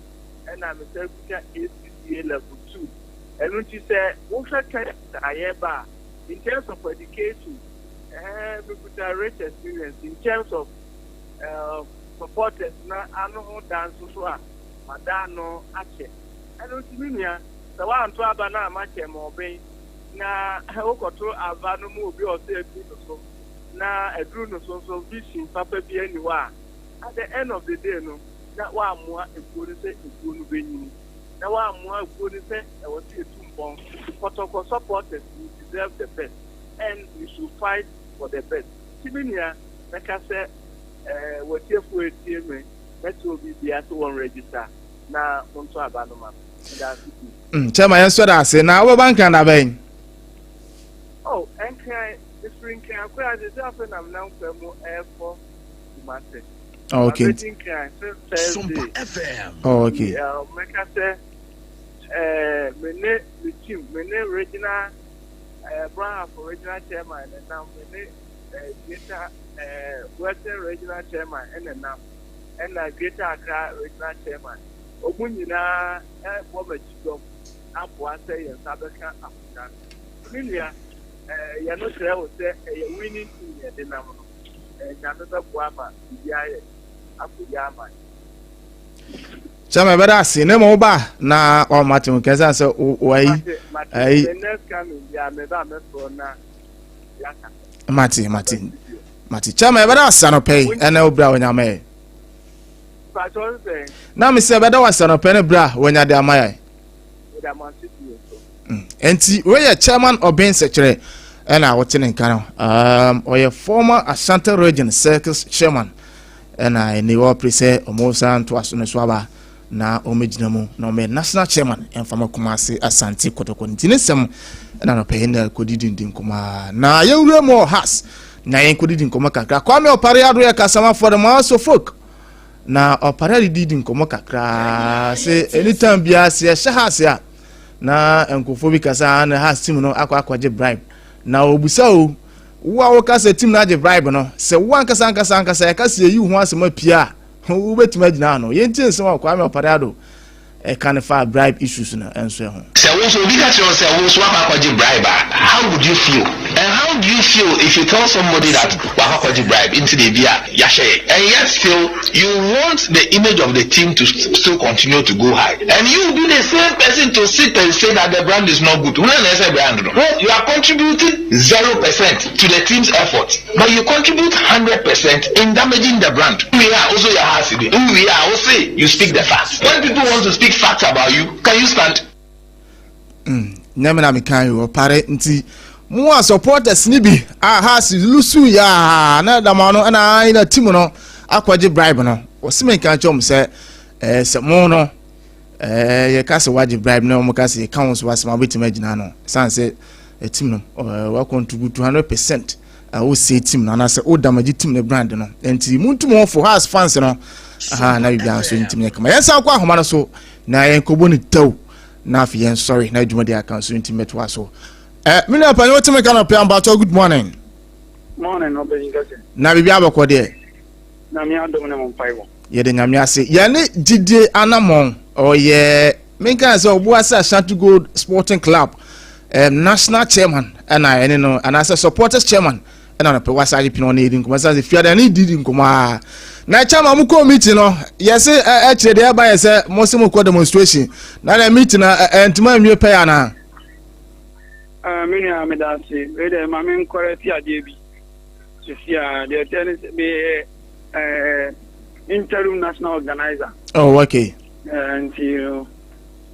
and I'm a ACCA level 2. And when you say, what can I have in terms of education? We put a rich experience in terms of supporters. Now, I know dance so Madano Ache. I don't mean the one to Abana Mache Mobe. Now, I go to Avano Mobi or say so. Now, a Bruno so vision, Papa be anywhere. At the end of the day, no, that one more a good say is going to be. Now, one more good say, I was here to bomb. Protocol supporters deserve the best, and we should fight for the best. Siminia, like I said, what if we team me, that will be the other one register. Now, on to Abanoma. Chama, yes, what I say now. What bank can I be? Oh, and can the spring can acquire the Japan. I'm now for more air for the okay. SOMPA FM. Oh, okay. Like I said, the team, regional. Brown for regional chairman, and now greater Western regional chairman, and now and greater Accra regional chairman. Omunina, Robert Chico, Apuase, and Sabeka African. Milia, you're not sure I would say a winning team at the number, and another Guama, Yaya, Apuyama. Chama bada si ne mo ba na o Martin kesa se wai ai Mati chama bada sano pay ena obra wonya mai na me se bada wasano pay ne bra wonya de amai enti we ye chairman Oben Secretary ena wote ne nkan oye former Ashanti Region Circus chairman ena eni wo prese omosan to aso ne so aba na omejinamu na ome national chairman enfama kumase Asante Kotoko ntinesem na no pehenda kodidindin kuma na yewure mo has na yen kodidin kuma kakra kwame opare ado ya kasama for the mass of folk na opare didin kuma kakra se anytime bia se shahase a na enkofo bi kasa na has team no akwaje bribe na obusa o wo kasa team na je bribe no se wan kasa ya kasa yi ho asema pia ubetima jina no yentin se wa kwame opare ado e kan fa bribe issues na enso ho So also we got to say also bribe. How would you feel? And how do you feel if you tell somebody that wakakoji bribe into the via yashe, and yet still you want the image of the team to still continue to go high, and you be the same person to sit and say that the brand is not good? When I say brand, you are contributing 0% to the team's effort, but you contribute 100% in damaging the brand. We are also your house. We are also you speak the facts. When people want to speak facts about you, can you stand? Nyamina mikanyo pare nti mu supporters ni bi has lusu ya na damano na ina team no akwaje bribe no osime kan chom se se mo no ye ka se waje bribe no mo ka se council wasema betima gina no sanse team no wa contribute 200% o say team no na se o damage team ne brand no enti muntu for has fans no na bibia so team ne kama yensa kwa ahoma no so na yen kobo ni taw na fi yen sorry na djuma dia kan so team metwa so mini apanyo wetin kan apia mbacho. Good morning. Morning no be ngase na bibia abakode na mi adom na mo paiwo ye de nyame ase ye ne dide anamon oye menka se obu ase Ashanti Gold Sporting Club national chairman ana ene no ana se supporters chairman ana no pe wasaje pino na edin kuma se fiada na didi nkuma na chama mu committee no yese kire de ba yese mo se mo ko demonstration na meeting na entima nwe pe ya na mini amedasi wede mame nkoreti adebi sisia the tennis be interim national organizer. Oh, okay. Until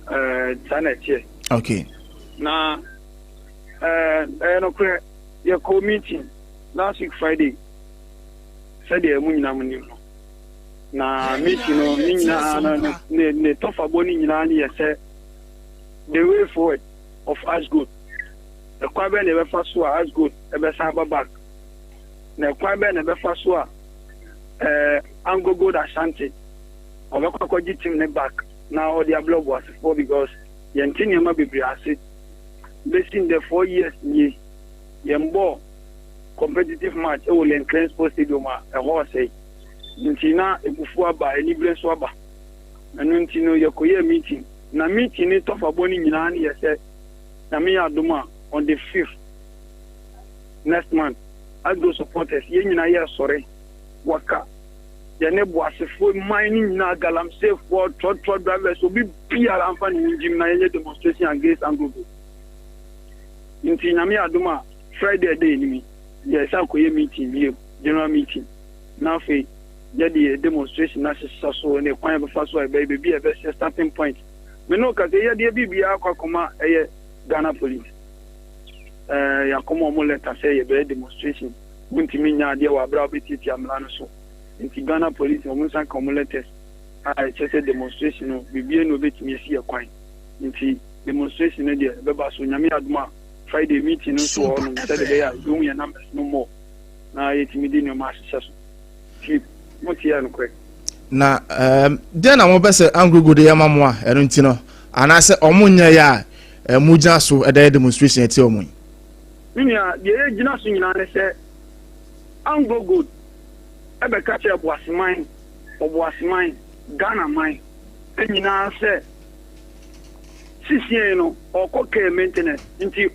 Sanetie. Okay. Now no kre your committee last week Friday said the munina na meeting no nina ne tofa boni nyina ni yese the way forward of Ashgood. The kwabe never first so as good ebe saba back na kwabe never first so Ango Gold Ashanti obekwakoji team ne back now their blog was for because yentini ma bibri ase basing the 4 years ye yembo competitive match e will Cranes Sports Stadium e ho say ntina ebufu aba enibre so aba anu ntino yakoye meeting na meeting ni tofa boni nyina na yese na me aduma on the 5th next month as those supporters yenyina ye sorry waka yene boasefo mining na galamsey for truck drivers so be pia amfani njim na yenye demonstration against Angogo inti na me aduma Friday day ni mi yes akoye meeting general meeting na fe yedi demonstration na so ne kwan be fa so e be be e starting point me no ka ye de bibia akwa Ghana police ya komo mo letter say ye demonstration buntimi nya de wa bra betiti amla no so nti Ghana police mo san komo letters chese demonstration no bibie no betimi esi ye kwan nti demonstration de be ba so nyame aduma Friday meeting no so no say de ya do ya numbers no more na yetimi di no ma hyehyɛ so ti mo ti ya no kwe na de na mo bese Angogo de yama mo a eno nti no ana se omunya ya mujina so eda demonstration eti omun minia de gina so nyina ne se Angogo ebe ka che oboasiman Ghana man enyina se sisi no okoke maintenance nti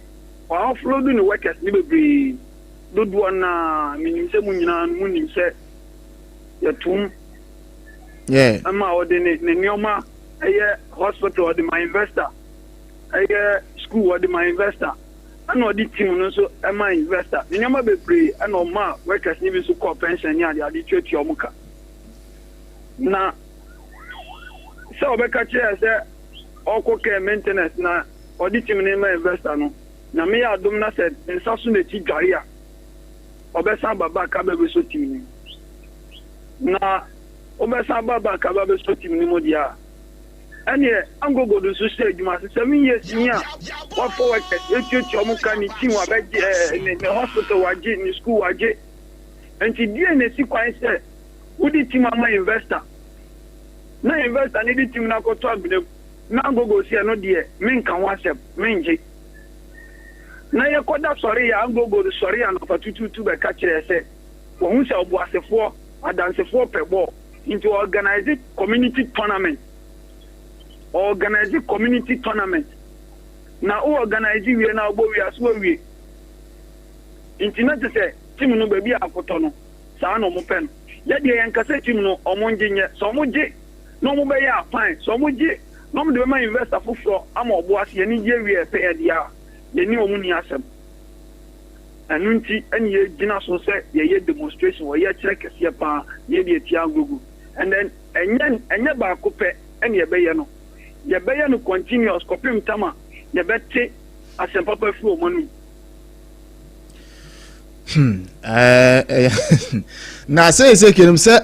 wa offload ni workers ni bebre dodo na minim se munyina munim se yatum ama ode ne nioma eye hospital ode my investor eye school ode my investor ana odi team no so ema investor nioma bebre ana o ma workers ni bi so call pension ni ade twetwe omuka na so obeka che se okoke maintenance na odi team ni ma investor no na me adom na said nsaso na ti garia obesa baba ka be so team ni na obesa baba ka be so team ni modia ene Angogo do so say adwuma 7 years ni a what for work etwetwe omuka ni team wa be ne hospital waje ni school waje enti die na si kwan say udi team ama investor na investor ni di team na ko to abine na Angogo si no de men kan wasep menje na ye koda sorry ya Angogo do sorry an opatutu be ka kire se wo hu se obo asefo adansefo pebo into organize community tournament na o organize wie na ogbo wi aso wie internet say team no ba bi akoto no saa no mo pen ya de yan kasa team no omo nginye so mo je no mo be ya fine so mo je no mo de ma investor foforo ama obo ase ye ni je wie pe ya dia ye ni omu ni asem anunti ani ye gina so say ye demonstration wo ye kire kese pa ye de tia gogo and then enye ba ko pe ani ye be ye no ye be ye no continuous kopim tama ye be te asem papa fu omo nu na say kirim say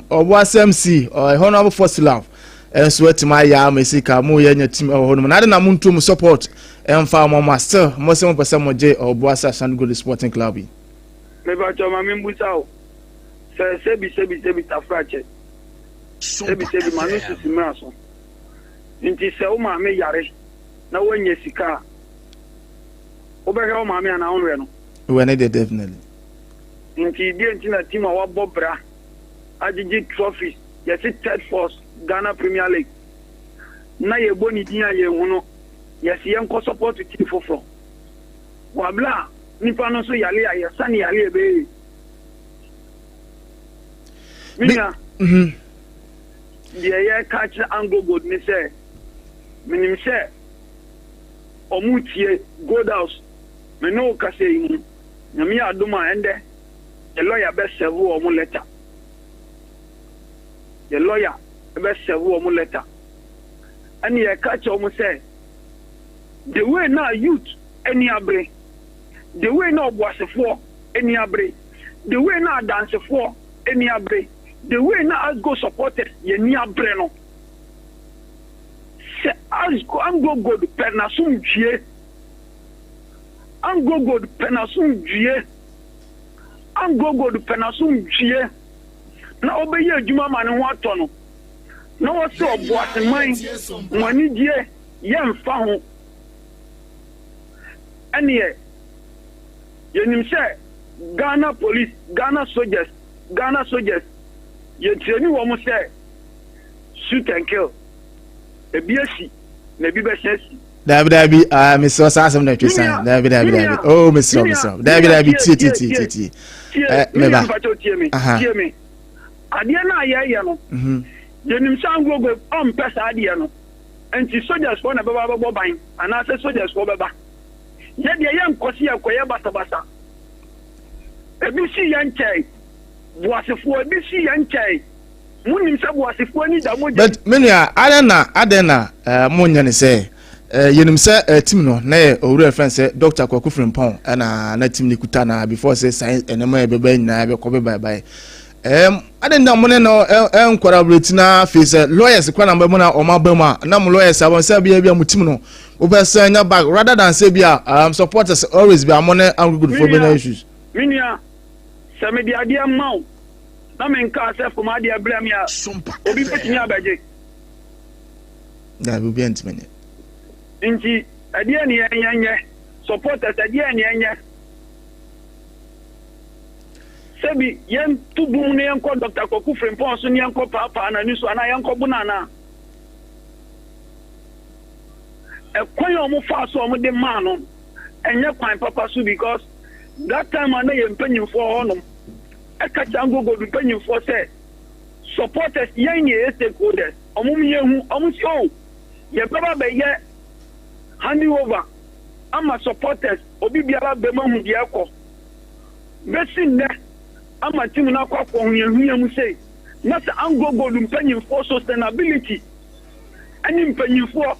obo SMC or honorable first love enso etima ya mesika mu ye nya team honum na de na muntum support emfa mo master mo se mo pese mo je obo Asare Good Sporting Club me ba choma mi mbusa o sebi tafrache sebi manu sisi maso nti se o ma me yare na wanye sika o be o ma me na onwe no we need it definitely nti die nti na team wa bobra agigi trophies yes third force Ghana Premier League na ye boni dia ye huno yes ye nko support team foforo wabla nipa no so yale ya sani yale be mina ye catch angle good ni say minim say omutie gold house me no ka say mu na mi aduma ende the lawyer be serve omu letter the lawyer be serve omu letter and ye catch omu say the way now youth any abre the way now boasefo any abre the way now dancefo any abre the way now go supported ye ni abre no se as go am go penasum dwie am go penasum dwie am go penasum dwie na obeye adwuma ma ne ho ato no na wo se oboaseman wani die ye mfa ho eniye yenim se Ghana police Ghana soldiers ye training wo mo se shoot and kill ebiesi na bi be shesi Dabi Mr. Sasam na twisan Dabi oh Mr. Dabi ti me ba tie me ade na ye no yenim sangogo on pesa ade no enti soldiers for na baba ban ana se soldiers for baba ye de ye nkosi akoye basa ebi si ye nchai boasefo ebi si ye nchai munim se boasefo ni da moje but menua adena munya ne se yenim se team no na owura friend se Dr. Kwaku Frimpong na team ni kuta na before say science enema e beba nyina be ko be bye adena mo ne no collaborate na face lawyers kwa na mbemu na omabema na mo lawyers abon se bia mu team no obesa nya back rather than say bia supporters always be amone and good for better issues minia se me dia dia maw na men ka se for ma dia bram ya obi petinya abaje da bi entmenye nti adia ni enyenye supporters adia ni enye sebi yen tubum ne enko Dr. Kwaku Frimpong so ne enko papa na niso ana enko bunana ekwan omo fa so omo de man no enye kwan papa so because that time ana ye mpanyim for honom ekachango go mpanyim for say supporters yen ye stakeholders omo ye hu omo so ye baba be ye handing over ama supporters obi biara be ma hu dia ko besin ne ama team na kwa ko hu mu say not ango go mpanyim for sustainability ani mpanyim for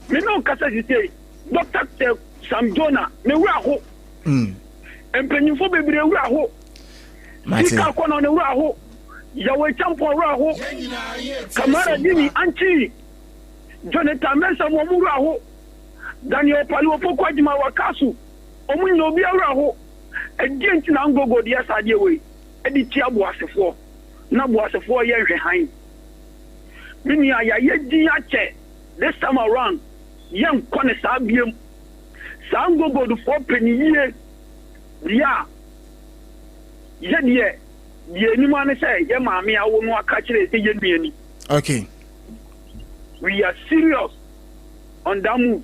me no kasa say Dr. Sam Jonah ne wura ho mpanyim for bebre wura ho sika ko na ne wura ho yawe champo wura ho Kamara Dini anchi Jonathan Mensah mo wura ho Daniel Pali opoko adima wakasu omunyo obi awura ho agent na ngogo dia sade we edi ti aboasefo na aboasefo ye hwe han mini aya ye din ache this time around yen kone sa biem sa ngogo do for peniye dia ye die ni ma ne say ye maame awo no aka kire say ye nuani okay we are serious on that move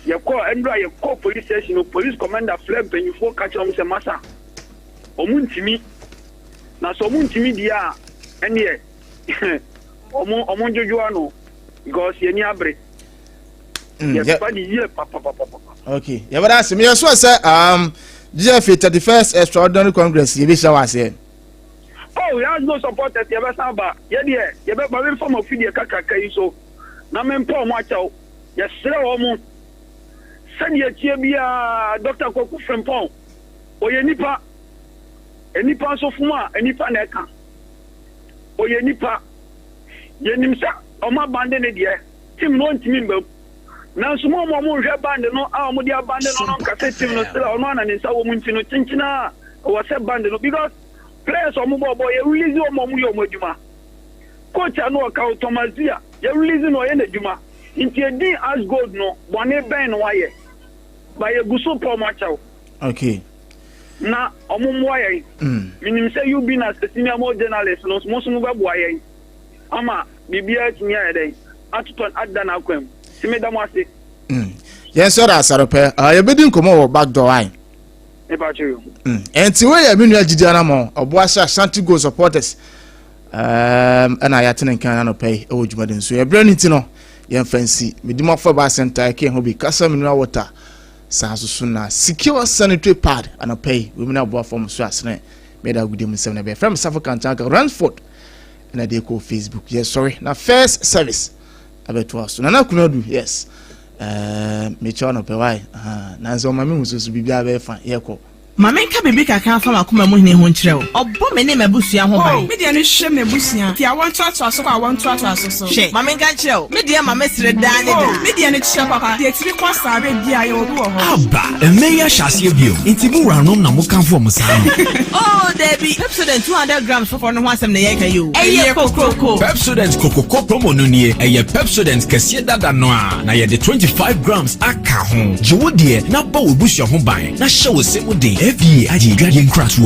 you call Andrew, you call police station, police commander flame, and you for catch on the massa. Omuntimi. Now, so Muntimi, dear, and yet, Omonjo Joano, because you're near break. Okay, yeah, but that's me. Yes, sir. Jeff, 31st Extraordinary Congress, you wish I was here. Oh, he has no support at your best number. Yeah, dear, you better form of video kaka so. Namen Paul Macho, yes, sir, almost. Send your Chibia, Dr. Koku from Paul. Or your nipa, any pass of Fuma, any paneka. Or your nipa, Yenimsa, or my bandit, dear. Tim won't remember. Now, some more band, no, our Modia band, no, cassette, no, still on one, and in Sawamun, no, Chinchina, or a band, because players or mobile boy, you release your Momuyo Mojuma. Coach, I know account Tomazia, you release no energy. Into a day as gold, no, one a band wire by a Guso Paul Macho. Okay. Now, Omum meaning say you've been as a senior journalist, no, most of wire. Ama, BBH near a day, Atton Adana Quem. Yes, sir, that's a repair. You're bidding come over back door. About you. And to where I mean, you're Gidianamo, or Boasa Shanty Go supporters. And I attend and pay old Madden. So you're burning to know, young fancy, Midima for Bass Center, I can't be custom in water. Sounds sooner. Secure sanitary pad and a pay. Women are bought from Swasne. Made out with him 7 from South African Ransford. And I did call Facebook. Yes, sorry. Now, first service. Abetuaso na kuno do yes me chono pe why na nzo mama mu so bibia be fa yeko mama nka bebe kaka fa makoma mu hine ho nkyerɛw ɔbɔ me ne mabusua ho ban me de ne hwɛ me busua ti awon toato so kwa awon toato so hwɛ mama nka kyerɛw me de mama sire da ne da me de ne kyerɛ papa de tiri kwa sabe bia ye obi wɔ ho aba emeya hyase bio nti bu ranom na mo kan fo mo saa oh Debbie Pepsodent 200 grams for no asem na ye ka yo eye kokoko Pepsodent kokoko promo no nie eye Pepsodent kɛse dada no a na ye de 25 grams aka ho jiwo de na ba wo busua ho ban na hyɛ wo se mo de FDA aji dwadie nkrat